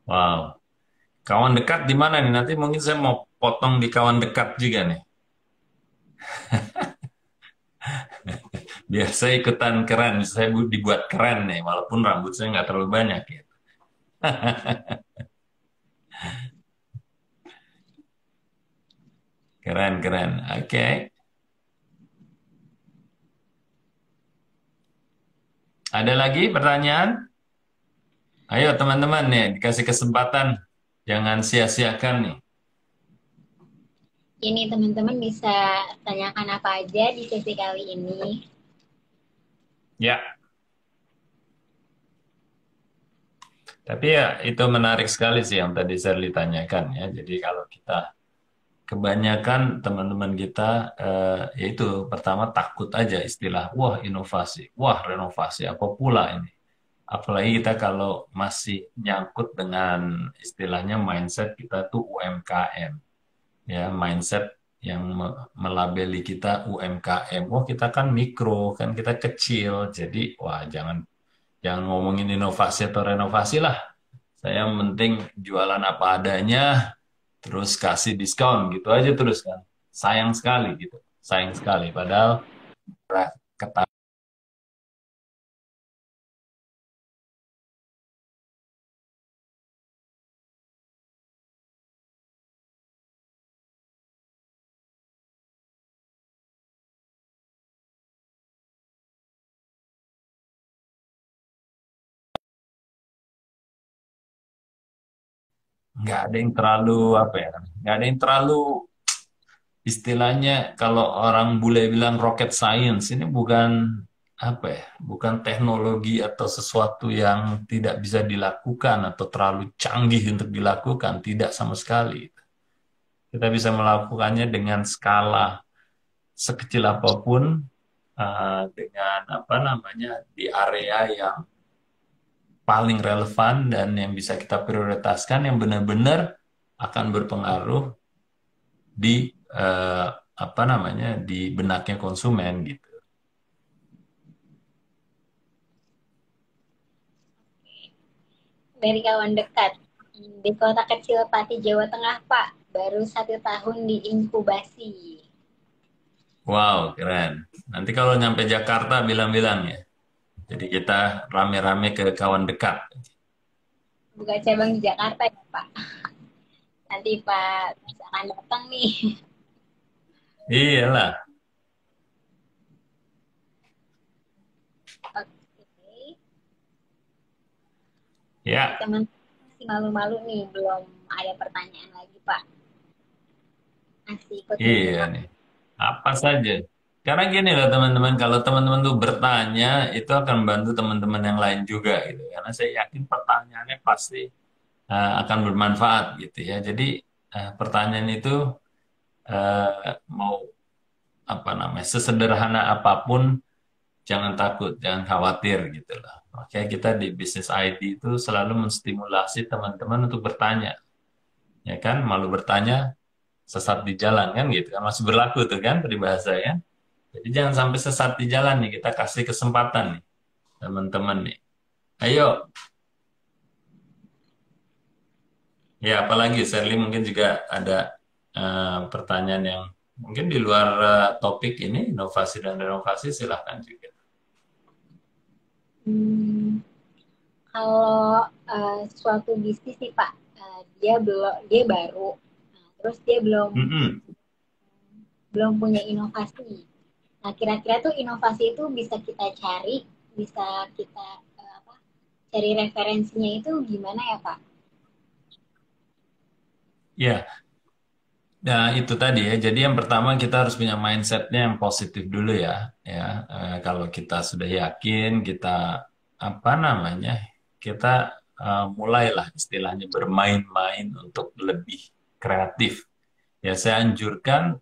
[SPEAKER 2] wow. Kawan dekat di mana nih? Nanti mungkin saya mau potong di kawan dekat juga nih. Biar saya ikutan keren, saya dibuat keren nih, walaupun rambut saya nggak terlalu banyak ya. Keren, keren. Oke. Ada lagi pertanyaan? Ayo teman-teman nih, dikasih kesempatan. Jangan sia-siakan nih.
[SPEAKER 1] Ini teman-teman bisa tanyakan apa aja di sesi kali ini.
[SPEAKER 2] Ya, tapi ya itu menarik sekali sih yang tadi Sherly tanyakan ya. Jadi kalau kita kebanyakan teman-teman kita yaitu pertama takut aja istilah wah inovasi, wah renovasi apa pula ini. Apalagi kita kalau masih nyangkut dengan istilahnya mindset kita tuh UMKM ya, mindset yang melabeli kita UMKM. Wah, kita kan mikro, kan kita kecil. Jadi, wah jangan jangan ngomongin inovasi atau renovasi lah. Saya yang penting jualan apa adanya, terus kasih diskon gitu aja terus kan. Sayang sekali gitu. Sayang sekali. Padahal kata nggak ada yang terlalu apa ya, nggak ada yang terlalu istilahnya kalau orang bule bilang rocket science ini bukan apa ya, bukan teknologi atau sesuatu yang tidak bisa dilakukan atau terlalu canggih untuk dilakukan, tidak sama sekali. Kita bisa melakukannya dengan skala sekecil apapun, dengan apa namanya di area yang paling relevan dan yang bisa kita prioritaskan yang benar-benar akan berpengaruh di apa namanya di benaknya konsumen gitu.
[SPEAKER 1] Dari kawan dekat. Di kota kecil Pati, Jawa Tengah, Pak. Baru 1 tahun diinkubasi.
[SPEAKER 2] Wow, keren. Nanti kalau nyampe Jakarta bilang-bilang ya. Jadi kita rame-rame ke kawan dekat.
[SPEAKER 1] Buka cabang di Jakarta ya, Pak. Nanti Pak bisa akan datang nih.
[SPEAKER 2] Iyalah.
[SPEAKER 1] Oke.
[SPEAKER 2] Ya,
[SPEAKER 1] Teman masih malu-malu nih, belum ada pertanyaan lagi, Pak. Masih ikut
[SPEAKER 2] iya
[SPEAKER 1] menyimak.
[SPEAKER 2] nih. Apa saja. Karena gini loh teman-teman, kalau teman-teman tuh bertanya, itu akan bantu teman-teman yang lain juga gitu. Karena saya yakin pertanyaannya pasti akan bermanfaat gitu ya. Jadi pertanyaan itu mau apa namanya, sesederhana apapun, jangan takut, jangan khawatir gitu loh. Oke, kita di bisnis ID itu selalu menstimulasi teman-teman untuk bertanya. Ya kan, malu bertanya, sesat di jalan kan gitu kan. Masih berlaku tuh kan peribahasa ya. Jadi jangan sampai sesat di jalan nih, kita kasih kesempatan nih, teman-teman nih. Ayo, ya apalagi Sherly mungkin juga ada pertanyaan yang mungkin di luar topik ini, inovasi dan renovasi, silahkan juga.
[SPEAKER 1] Hmm, kalau suatu bisnis nih Pak, dia baru, nah, terus dia belum
[SPEAKER 2] Mm-mm.
[SPEAKER 1] belum punya inovasi. Nah, kira-kira tuh inovasi itu bisa kita cari, bisa kita apa, cari referensinya itu gimana ya Pak?
[SPEAKER 2] Ya, nah itu tadi ya. Jadi yang pertama kita harus punya mindsetnya yang positif dulu ya. Ya, kalau kita sudah yakin, kita apa namanya, kita mulailah istilahnya bermain-main untuk lebih kreatif. Ya, saya anjurkan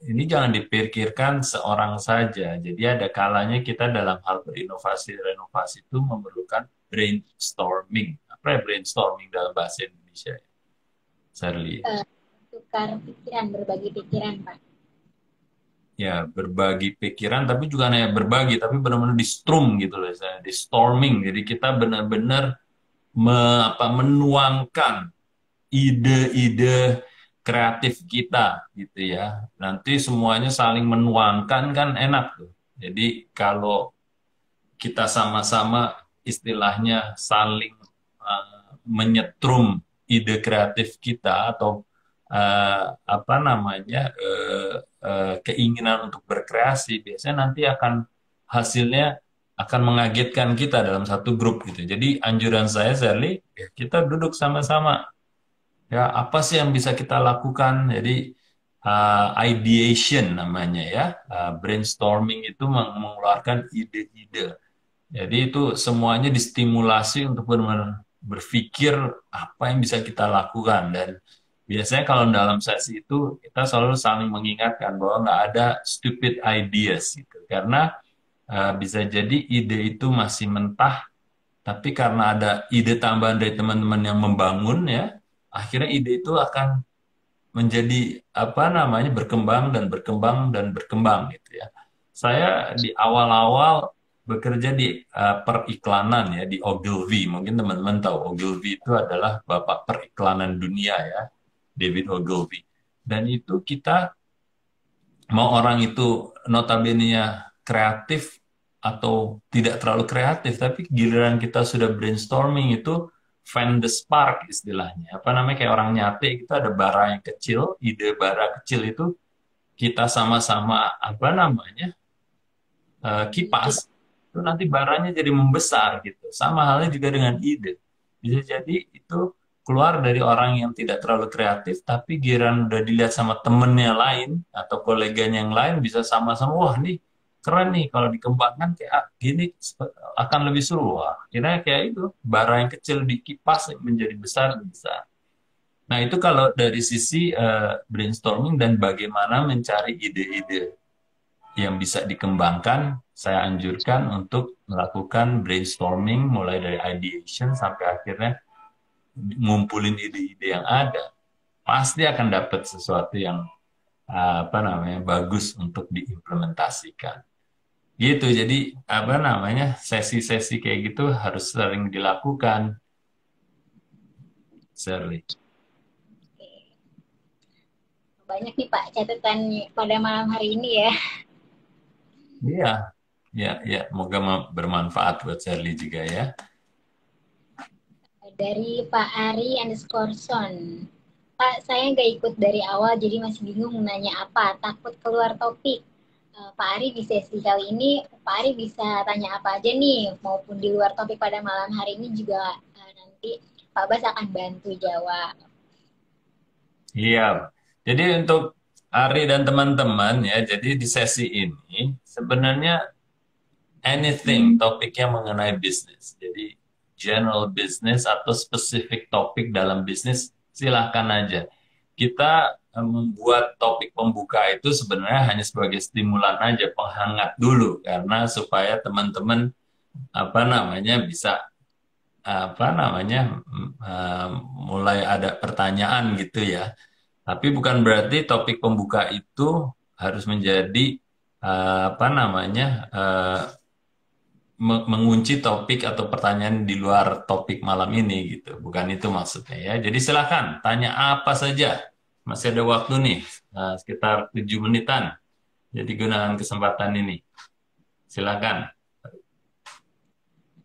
[SPEAKER 2] ini jangan dipikirkan seorang saja. Jadi ada kalanya kita dalam hal berinovasi renovasi itu memerlukan brainstorming. Apa ya brainstorming dalam bahasa Indonesia? Sherly.
[SPEAKER 1] Eh, Tukar pikiran, berbagi pikiran Pak.
[SPEAKER 2] Ya berbagi pikiran tapi juga hanya berbagi tapi benar-benar di strum gitu loh saya di storming jadi kita benar-benar menuangkan ide-ide kreatif kita gitu ya nanti semuanya saling menuangkan kan enak tuh jadi kalau kita sama-sama istilahnya saling menyetrum ide kreatif kita atau apa namanya keinginan untuk berkreasi biasanya nanti akan hasilnya akan mengagetkan kita dalam satu grup gitu. Jadi anjuran saya, Sherly, ya kita duduk sama-sama. Ya, apa sih yang bisa kita lakukan? Jadi ideation namanya ya, brainstorming itu mengeluarkan ide-ide. Jadi itu semuanya distimulasi untuk benar-benar berpikir apa yang bisa kita lakukan. Dan biasanya kalau dalam sesi itu kita selalu saling mengingatkan bahwa nggak ada stupid ideas gitu. Karena bisa jadi ide itu masih mentah, tapi karena ada ide tambahan dari teman-teman yang membangun ya, akhirnya ide itu akan menjadi apa namanya berkembang dan berkembang dan berkembang gitu ya. Saya di awal-awal bekerja di periklanan ya di Ogilvy. Mungkin teman-teman tahu Ogilvy itu adalah bapak periklanan dunia ya, David Ogilvy. Dan itu kita mau orang itu notabene-nya kreatif atau tidak terlalu kreatif, tapi giliran kita sudah brainstorming itu fan the spark istilahnya. Apa namanya kayak orang nyate kita ada bara yang kecil, ide bara kecil itu kita sama-sama apa namanya kipas itu nanti baranya jadi membesar gitu. Sama halnya juga dengan ide. Bisa jadi itu keluar dari orang yang tidak terlalu kreatif, tapi giliran udah dilihat sama temennya lain atau koleganya yang lain bisa sama-sama, wah nih keren nih kalau dikembangkan kayak gini akan lebih seru. Wah, kira kayak itu bara yang kecil dikipas menjadi besar besar. Nah itu kalau dari sisi brainstorming dan bagaimana mencari ide-ide yang bisa dikembangkan, saya anjurkan untuk melakukan brainstorming mulai dari ideation sampai akhirnya ngumpulin ide-ide yang ada. Pasti akan dapat sesuatu yang apa namanya bagus untuk diimplementasikan. Gitu. Jadi apa namanya sesi-sesi kayak gitu harus sering dilakukan, Shirley.
[SPEAKER 1] Banyak nih Pak catatan pada malam hari ini ya.
[SPEAKER 2] Iya, ya, ya. Moga bermanfaat buat Shirley juga ya.
[SPEAKER 1] Dari Pak Ari underscore Son. Pak, saya nggak ikut dari awal jadi masih bingung nanya apa. Takut keluar topik. Pak Ari di sesi kali ini, Pak Ari bisa tanya apa aja nih. Maupun di luar topik pada malam hari ini juga nanti Pak Bas akan bantu jawab.
[SPEAKER 2] Iya. Jadi untuk Ari dan teman-teman ya, jadi di sesi ini sebenarnya anything topiknya mengenai bisnis. Jadi general business atau specific topik dalam bisnis silahkan aja. Kita membuat topik pembuka itu sebenarnya hanya sebagai stimulan aja, penghangat dulu karena supaya teman-teman apa namanya bisa apa namanya mulai ada pertanyaan gitu ya. Tapi bukan berarti topik pembuka itu harus menjadi apa namanya mengunci topik atau pertanyaan di luar topik malam ini gitu. Bukan itu maksudnya ya. Jadi silakan tanya apa saja. Masih ada waktu nih, sekitar 7 menitan. Jadi gunakan kesempatan ini. Silakan.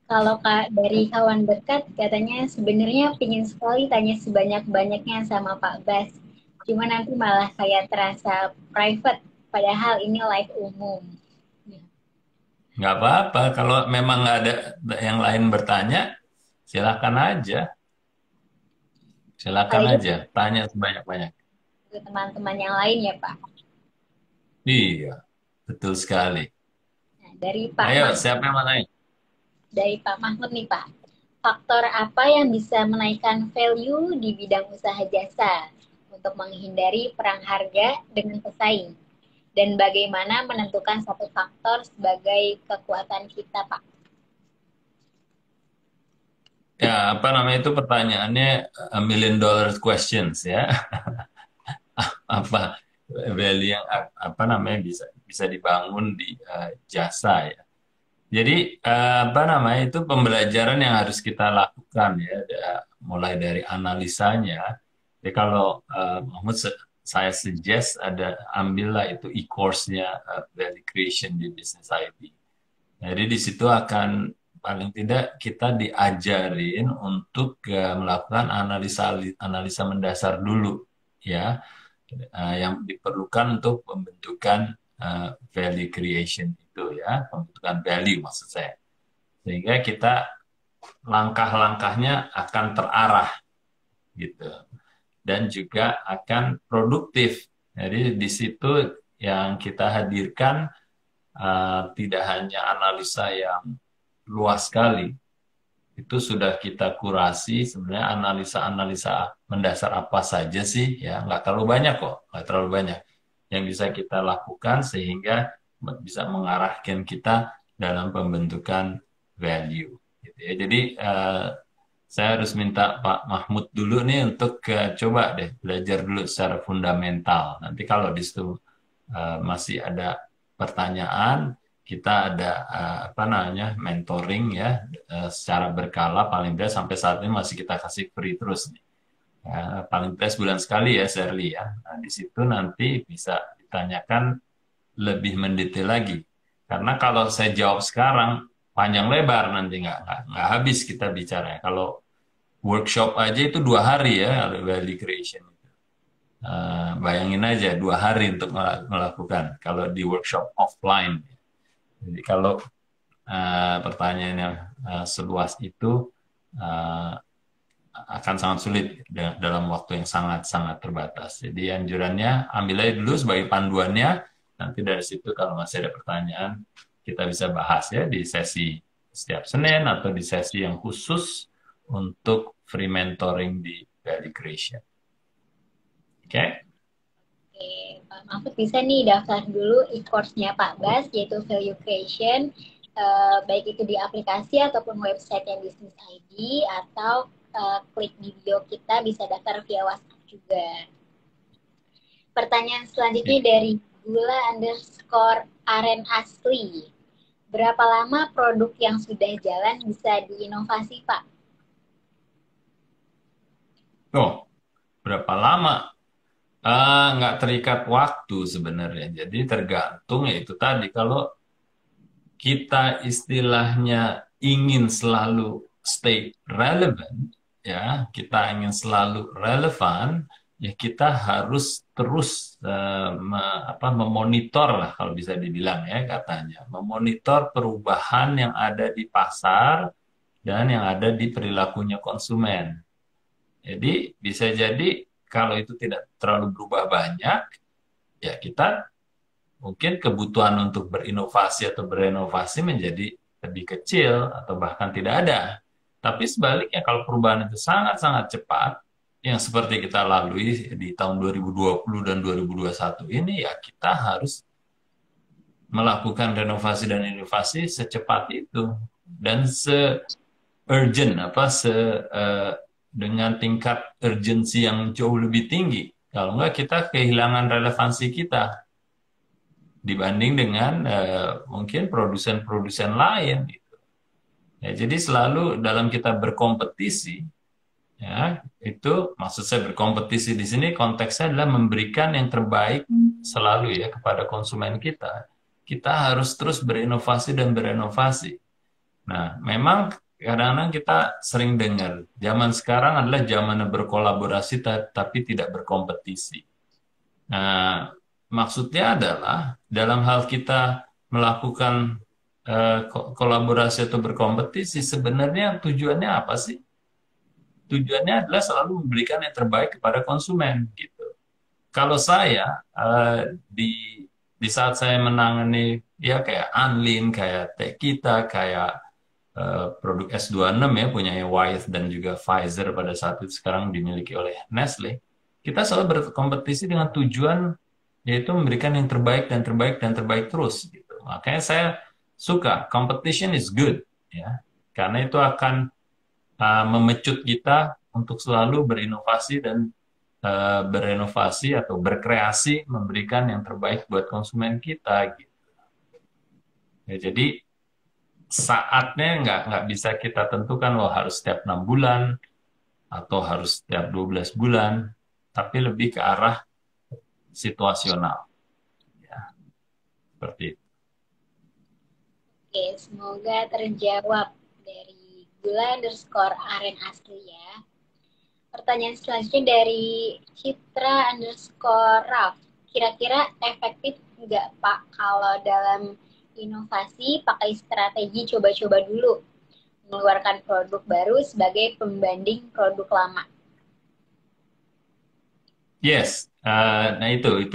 [SPEAKER 1] Kalau Kak dari kawan dekat katanya sebenarnya pingin sekali tanya sebanyak-banyaknya sama Pak Bas. Cuma nanti malah kayak terasa private, padahal ini live umum.
[SPEAKER 2] Nggak apa-apa. Kalau memang nggak ada yang lain bertanya, silakan aja. Silakan
[SPEAKER 1] Paling
[SPEAKER 2] aja. Tanya sebanyak-banyak.
[SPEAKER 1] ke teman-teman yang lain ya Pak.
[SPEAKER 2] Iya, betul sekali.
[SPEAKER 1] Nah, dari Pak
[SPEAKER 2] Ayo,
[SPEAKER 1] Mahmud,
[SPEAKER 2] siapa yang mau tanya?
[SPEAKER 1] dari Pak Mahmud nih Pak. Faktor apa yang bisa menaikkan value di bidang usaha jasa untuk menghindari perang harga dengan pesaing? Dan bagaimana menentukan satu faktor sebagai kekuatan kita, Pak?
[SPEAKER 2] Ya, apa namanya itu pertanyaannya a million dollar questions ya. Apa value yang apa namanya bisa bisa dibangun di jasa ya. Jadi apa namanya itu pembelajaran yang harus kita lakukan ya, mulai dari analisanya. Jadi kalau Mahmud saya suggest ada ambillah itu e-course-nya value creation di Business IT. Jadi di situ akan paling tidak kita diajarin untuk melakukan analisa analisa mendasar dulu ya, yang diperlukan untuk pembentukan value creation itu ya, pembentukan value maksud saya. sehingga kita langkah-langkahnya akan terarah gitu dan juga akan produktif. Jadi di situ yang kita hadirkan tidak hanya analisa yang luas sekali, itu sudah kita kurasi sebenarnya analisa-analisa mendasar apa saja sih ya, nggak terlalu banyak kok, nggak terlalu banyak yang bisa kita lakukan sehingga bisa mengarahkan kita dalam pembentukan value gitu ya. Jadi saya harus minta Pak Mahmud dulu nih untuk coba deh belajar dulu secara fundamental. Nanti kalau di situ masih ada pertanyaan, kita ada apa namanya mentoring ya secara berkala, paling tidak sampai saat ini masih kita kasih free terus nih. Paling tidak sebulan sekali ya Shirley ya. Nah, di situ nanti bisa ditanyakan lebih mendetail lagi. Karena kalau saya jawab sekarang panjang lebar nanti nggak habis kita bicara. Kalau workshop aja itu 2 hari ya value creation. Bayangin aja 2 hari untuk melakukan kalau di workshop offline. Jadi kalau pertanyaannya seluas itu uh, akan sangat sulit dalam waktu yang sangat-sangat terbatas. Jadi anjurannya ambil aja dulu sebagai panduannya. Nanti dari situ kalau masih ada pertanyaan kita bisa bahas ya di sesi setiap Senin atau di sesi yang khusus untuk free mentoring di value creation. Oke? Okay?
[SPEAKER 1] Oke, Pak Mahfud bisa nih daftar dulu e-course-nya Pak Bas, yaitu Value Creation, baik itu di aplikasi ataupun website yang Business ID, atau klik di bio kita bisa daftar via WhatsApp juga. Pertanyaan selanjutnya dari Gula_Aren Asli. Berapa lama produk yang sudah jalan bisa diinovasi, Pak?
[SPEAKER 2] Oh, berapa lama? Nggak terikat waktu sebenarnya. Jadi tergantung ya itu tadi. Kalau kita istilahnya ingin selalu stay relevant, ya kita ingin selalu relevan, ya kita harus terus memonitor lah kalau bisa dibilang ya katanya, memonitor perubahan yang ada di pasar dan yang ada di perilakunya konsumen. Jadi bisa jadi kalau itu tidak terlalu berubah banyak, ya kita mungkin kebutuhan untuk berinovasi atau berenovasi menjadi lebih kecil atau bahkan tidak ada. Tapi sebaliknya kalau perubahan itu sangat-sangat cepat, yang seperti kita lalui di tahun 2020 dan 2021 ini, ya kita harus melakukan renovasi dan inovasi secepat itu dan se-urgent dengan tingkat urgensi yang jauh lebih tinggi. Kalau enggak kita kehilangan relevansi kita dibanding dengan mungkin produsen-produsen lain. Gitu. Ya, jadi selalu dalam kita berkompetisi, ya itu maksud saya berkompetisi di sini konteksnya adalah memberikan yang terbaik selalu ya kepada konsumen kita. Kita harus terus berinovasi dan berenovasi. Nah, memang kadang-kadang kita sering dengar zaman sekarang adalah zaman berkolaborasi tapi tidak berkompetisi. Nah, maksudnya adalah dalam hal kita melakukan kolaborasi atau berkompetisi, sebenarnya tujuannya apa sih? Tujuannya adalah selalu memberikan yang terbaik kepada konsumen, gitu. Kalau saya di saat saya menangani ya kayak Anlin, kayak Teh Kita, kayak produk S26 ya punya Wyeth dan juga Pfizer pada saat itu sekarang dimiliki oleh Nestle. Kita selalu berkompetisi dengan tujuan yaitu memberikan yang terbaik dan terbaik dan terbaik terus gitu. Makanya saya suka competition is good ya. Karena itu akan memecut kita untuk selalu berinovasi dan berenovasi atau berkreasi memberikan yang terbaik buat konsumen kita gitu. Ya, jadi saatnya nggak bisa kita tentukan wah harus setiap 6 bulan atau harus setiap 12 bulan, tapi lebih ke arah situasional. Ya, seperti itu.
[SPEAKER 1] Oke, semoga terjawab dari Gula_Aren Asli ya. Pertanyaan selanjutnya dari Citra_Raf. Kira-kira efektif nggak Pak kalau dalam inovasi pakai strategi coba-coba dulu? mengeluarkan produk baru sebagai pembanding produk lama.
[SPEAKER 2] Yes, nah itu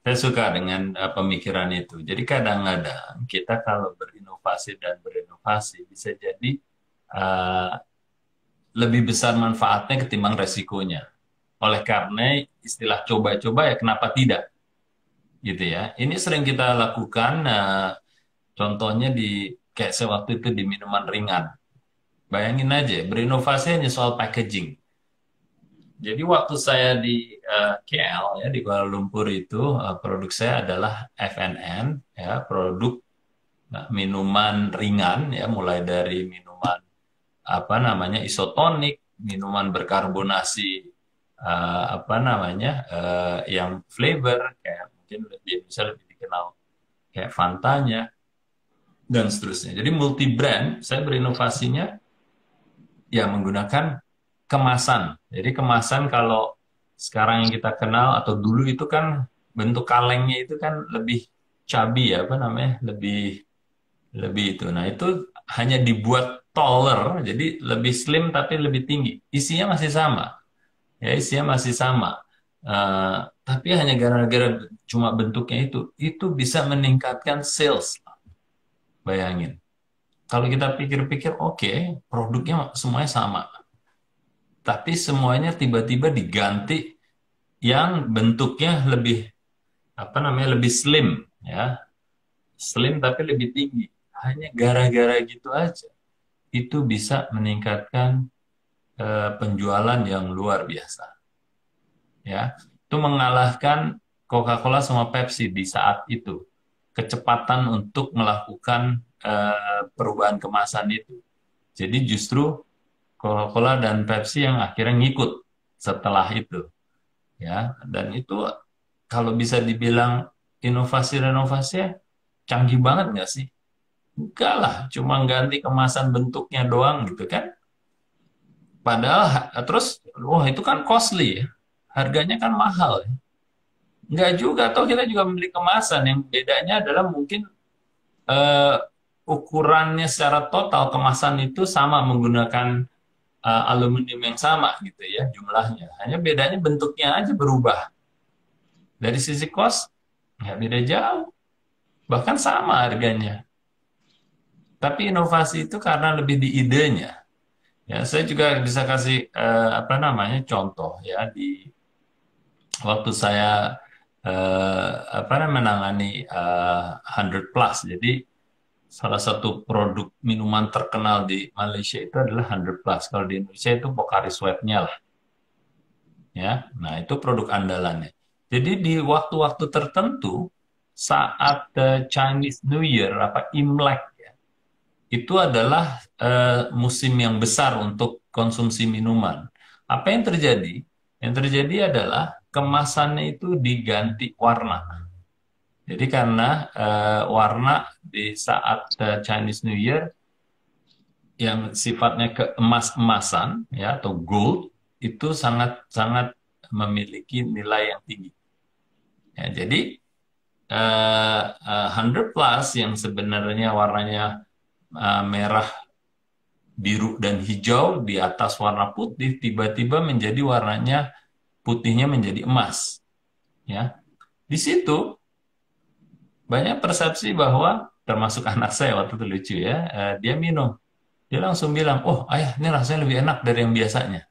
[SPEAKER 2] saya suka dengan pemikiran itu. Jadi kadang-kadang kita kalau berinovasi dan berinovasi bisa jadi uh, lebih besar manfaatnya ketimbang resikonya. Oleh karena istilah coba-coba ya kenapa tidak, gitu ya. Ini sering kita lakukan, contohnya di kayak sewaktu itu di minuman ringan. Bayangin aja, berinovasi hanya soal packaging. Jadi waktu saya di KL ya di Kuala Lumpur itu produk saya adalah FNN ya produk minuman ringan ya mulai dari minuman apa namanya isotonik, minuman berkarbonasi apa namanya yang flavor kayak mungkin bisa lebih dikenal kayak Fantanya dan seterusnya. Jadi multi brand saya berinovasinya ya menggunakan kemasan. Jadi kemasan kalau sekarang yang kita kenal atau dulu itu kan bentuk kalengnya itu kan lebih chubby ya apa namanya lebih lebih itu. Nah itu hanya dibuat taller jadi lebih slim tapi lebih tinggi. Isinya masih sama ya isinya masih sama. Tapi hanya gara-gara cuma bentuknya itu bisa meningkatkan sales. Bayangin. Kalau kita pikir-pikir, oke, produknya semuanya sama. Tapi semuanya tiba-tiba diganti yang bentuknya lebih apa namanya lebih slim ya slim tapi lebih tinggi hanya gara-gara gitu aja itu bisa meningkatkan penjualan yang luar biasa ya itu mengalahkan Coca-Cola sama Pepsi di saat itu kecepatan untuk melakukan perubahan kemasan itu jadi justru Coca-Cola dan Pepsi yang akhirnya ngikut setelah itu ya dan itu kalau bisa dibilang inovasi-renovasi canggih banget nggak sih? Enggak lah, cuma ganti kemasan bentuknya doang gitu kan. Padahal terus, wah itu kan costly ya, harganya kan mahal. Ya. Enggak juga, atau kita juga membeli kemasan yang bedanya adalah mungkin eh, ukurannya secara total kemasan itu sama menggunakan aluminium yang sama gitu ya jumlahnya. Hanya bedanya bentuknya aja berubah. Dari sisi cost, nggak beda jauh. Bahkan sama harganya. Tapi inovasi itu karena lebih di idenya. Ya, saya juga bisa kasih apa namanya contoh ya di waktu saya apa namanya menangani 100 plus. Jadi salah satu produk minuman terkenal di Malaysia itu adalah 100 plus. Kalau di Indonesia itu Pocari Sweat-nya lah. Ya, nah itu produk andalannya. Jadi di waktu-waktu tertentu saat Chinese New Year apa Imlek itu adalah musim yang besar untuk konsumsi minuman. Apa yang terjadi? Yang terjadi adalah kemasannya itu diganti warna. Jadi karena warna di saat Chinese New Year yang sifatnya keemas-emasan ya atau gold itu sangat-sangat memiliki nilai yang tinggi. Ya, jadi 100 plus yang sebenarnya warnanya merah, biru, dan hijau di atas warna putih tiba-tiba menjadi warnanya putihnya menjadi emas. Ya, di situ banyak persepsi bahwa termasuk anak saya waktu itu lucu ya, dia minum, dia langsung bilang, oh ayah ini rasanya lebih enak dari yang biasanya.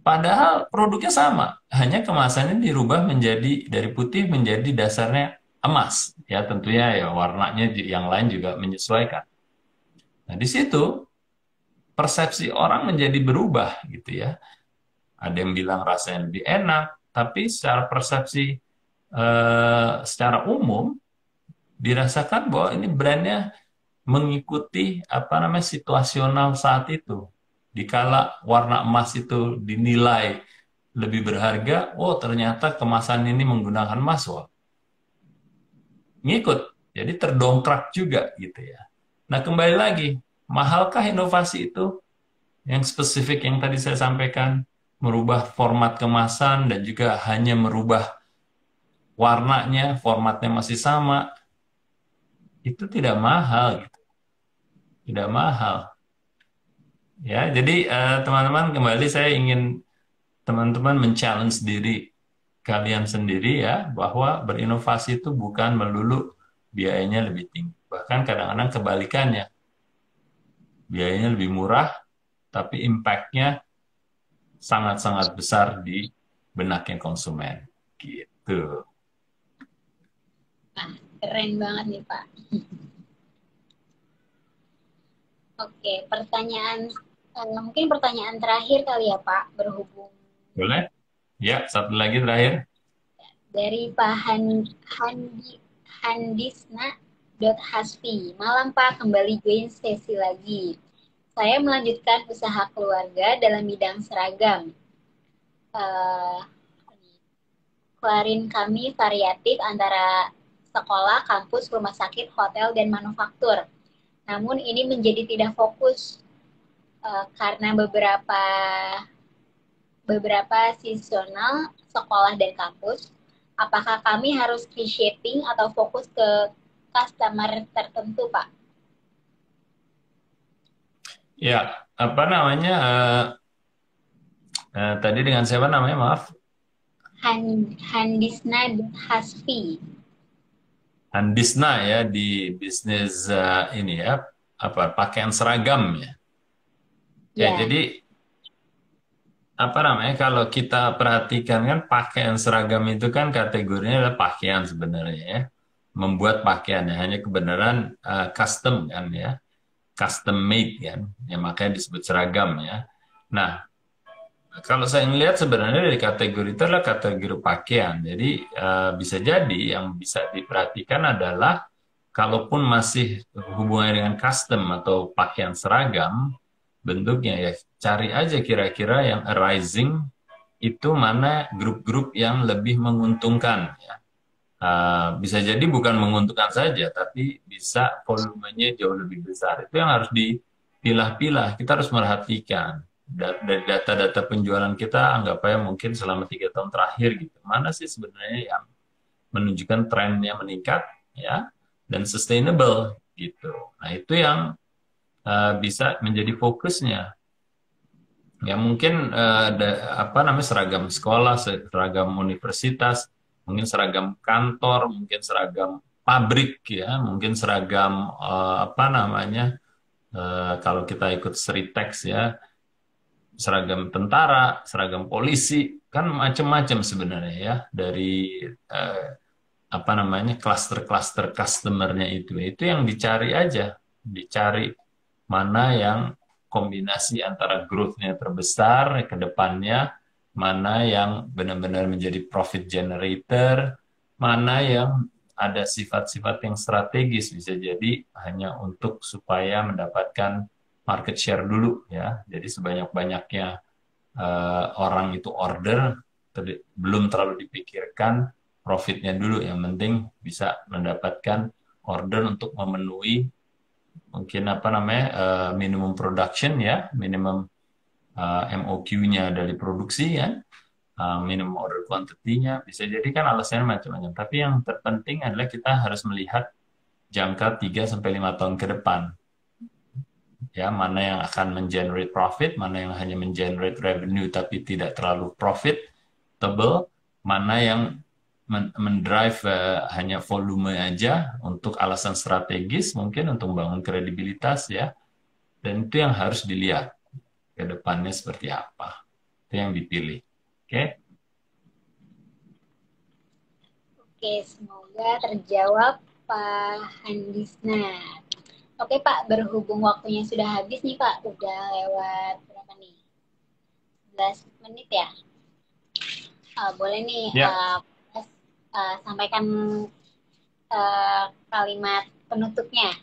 [SPEAKER 2] Padahal produknya sama, hanya kemasannya dirubah menjadi dari putih menjadi dasarnya emas. Ya tentunya ya warnanya yang lain juga menyesuaikan. Nah di situ persepsi orang menjadi berubah gitu ya. Ada yang bilang rasanya lebih enak, tapi secara persepsi secara umum dirasakan bahwa ini brandnya mengikuti apa namanya situasional saat itu. Dikala warna emas itu dinilai lebih berharga, oh ternyata kemasan ini menggunakan emas, wah, ngikut. Jadi terdongkrak juga gitu ya. Nah kembali lagi, mahalkah inovasi itu? Yang spesifik yang tadi saya sampaikan, merubah format kemasan dan juga hanya merubah warnanya, formatnya masih sama, itu tidak mahal gitu. tidak mahal. Ya, jadi teman-teman kembali saya ingin teman-teman men-challenge diri kalian sendiri ya, bahwa berinovasi itu bukan melulu biayanya lebih tinggi. Bahkan kadang-kadang kebalikannya, biayanya lebih murah, tapi impact-nya sangat-sangat besar di benaknya konsumen. Gitu.
[SPEAKER 1] Nah, keren banget nih Pak. Oke, mungkin pertanyaan terakhir kali ya Pak, berhubung
[SPEAKER 2] Boleh? Ya, satu lagi terakhir.
[SPEAKER 1] dari Pak Handisna.hasfi. Malam Pak, kembali join sesi lagi. Saya melanjutkan usaha keluarga dalam bidang seragam. Eh, Kelarin kami variatif antara sekolah, kampus, rumah sakit, hotel, dan manufaktur. Namun ini menjadi tidak fokus karena beberapa seasonal sekolah dan kampus. Apakah kami harus reshaping atau fokus ke customer tertentu, Pak?
[SPEAKER 2] Ya, apa namanya? Tadi dengan siapa namanya? Maaf.
[SPEAKER 1] Handisna Hasfi.
[SPEAKER 2] Andisna ya di bisnis ini ya, apa pakaian seragam ya. Ya,
[SPEAKER 1] Ya,
[SPEAKER 2] jadi apa namanya? Kalau kita perhatikan kan pakaian seragam itu kan kategorinya adalah pakaian sebenarnya ya. Membuat pakaiannya hanya kebenaran custom kan ya, custom made kan. Ya makanya disebut seragam ya. Nah, kalau saya melihat sebenarnya dari kategori itu adalah kategori pakaian. Jadi bisa jadi yang bisa diperhatikan adalah kalaupun masih hubungannya dengan custom atau pakaian seragam bentuknya ya cari aja kira-kira yang arising itu mana grup-grup yang lebih menguntungkan ya. Bisa jadi bukan menguntungkan saja tapi bisa volumenya jauh lebih besar. Itu yang harus dipilah-pilah. Kita harus merhatikan dari data-data penjualan kita anggap aja mungkin selama 3 tahun terakhir gitu. Mana sih sebenarnya yang menunjukkan trennya meningkat ya dan sustainable gitu. Nah, itu yang bisa menjadi fokusnya. Ya mungkin apa namanya seragam sekolah, seragam universitas, mungkin seragam kantor, mungkin seragam pabrik ya, mungkin seragam apa namanya kalau kita ikut Sritex ya, seragam tentara, seragam polisi, kan macam-macam sebenarnya ya dari eh, apa namanya klaster-klaster customernya itu yang dicari aja, dicari mana yang kombinasi antara growth-nya terbesar ke depannya, mana yang benar-benar menjadi profit generator, mana yang ada sifat-sifat yang strategis bisa jadi hanya untuk supaya mendapatkan market share dulu ya. Jadi sebanyak-banyaknya orang itu order belum terlalu dipikirkan profitnya dulu. Yang penting bisa mendapatkan order untuk memenuhi mungkin apa namanya minimum production ya, minimum MOQ-nya dari produksi ya, minimum order quantity-nya. Bisa jadi kan alasannya macam-macam. Tapi yang terpenting adalah kita harus melihat jangka 3 sampai 5 tahun ke depan. Ya, mana yang akan mengenerate profit, mana yang hanya mengenerate revenue tapi tidak terlalu profitable, mana yang mendrive hanya volume aja untuk alasan strategis, mungkin untuk membangun kredibilitas ya, dan itu yang harus dilihat ke depannya seperti apa, itu yang dipilih. Oke?
[SPEAKER 1] oke, semoga terjawab Pak Handisna. Oke Pak, berhubung waktunya sudah habis nih Pak, udah lewat berapa nih? 11 menit ya. Boleh nih
[SPEAKER 2] Ya,
[SPEAKER 1] sampaikan kalimat penutupnya.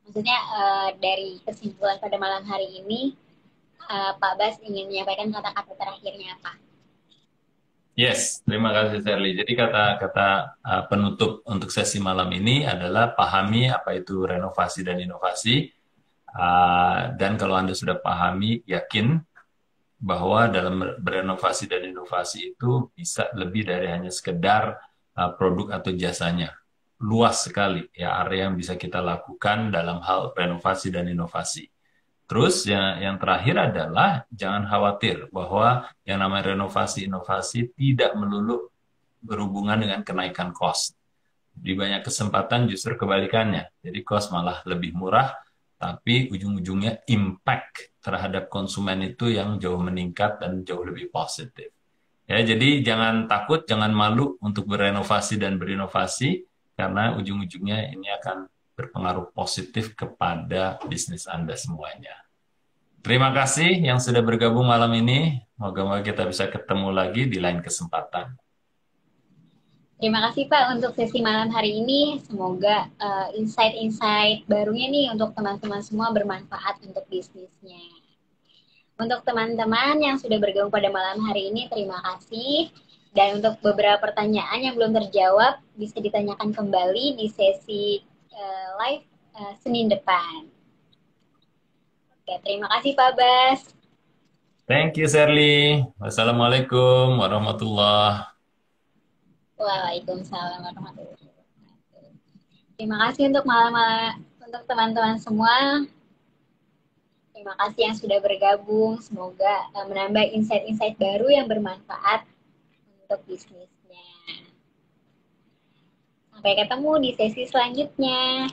[SPEAKER 1] Maksudnya dari kesimpulan pada malam hari ini, Pak Bas ingin menyampaikan kata-kata terakhirnya apa?
[SPEAKER 2] yes, terima kasih Sherly. Jadi kata-kata penutup untuk sesi malam ini adalah pahami apa itu renovasi dan inovasi. Dan kalau Anda sudah pahami, yakin bahwa dalam berenovasi dan inovasi itu bisa lebih dari hanya sekedar produk atau jasanya. luas sekali ya area yang bisa kita lakukan dalam hal renovasi dan inovasi. Terus yang terakhir adalah jangan khawatir bahwa yang namanya renovasi inovasi tidak melulu berhubungan dengan kenaikan cost. Di banyak kesempatan justru kebalikannya. Jadi cost malah lebih murah, tapi ujung-ujungnya impact terhadap konsumen itu yang jauh meningkat dan jauh lebih positif. Ya, jadi jangan takut, jangan malu untuk berenovasi dan berinovasi, karena ujung-ujungnya ini akan berpengaruh positif kepada bisnis Anda semuanya. Terima kasih yang sudah bergabung malam ini. Moga-moga kita bisa ketemu lagi di lain kesempatan.
[SPEAKER 1] Terima kasih Pak untuk sesi malam hari ini. Semoga insight-insight barunya nih untuk teman-teman semua bermanfaat untuk bisnisnya. Untuk teman-teman yang sudah bergabung pada malam hari ini, terima kasih. Dan untuk beberapa pertanyaan yang belum terjawab, bisa ditanyakan kembali di sesi live Senin depan. Oke, terima kasih Pak Bas.
[SPEAKER 2] Thank you, Sherly. Wassalamualaikum warahmatullahi.
[SPEAKER 1] Waalaikumsalam warahmatullahi wabarakatuh. Terima kasih untuk malam-malam untuk teman-teman semua. Terima kasih yang sudah bergabung. Semoga menambah insight-insight baru yang bermanfaat untuk bisnisnya. Sampai ketemu di sesi selanjutnya.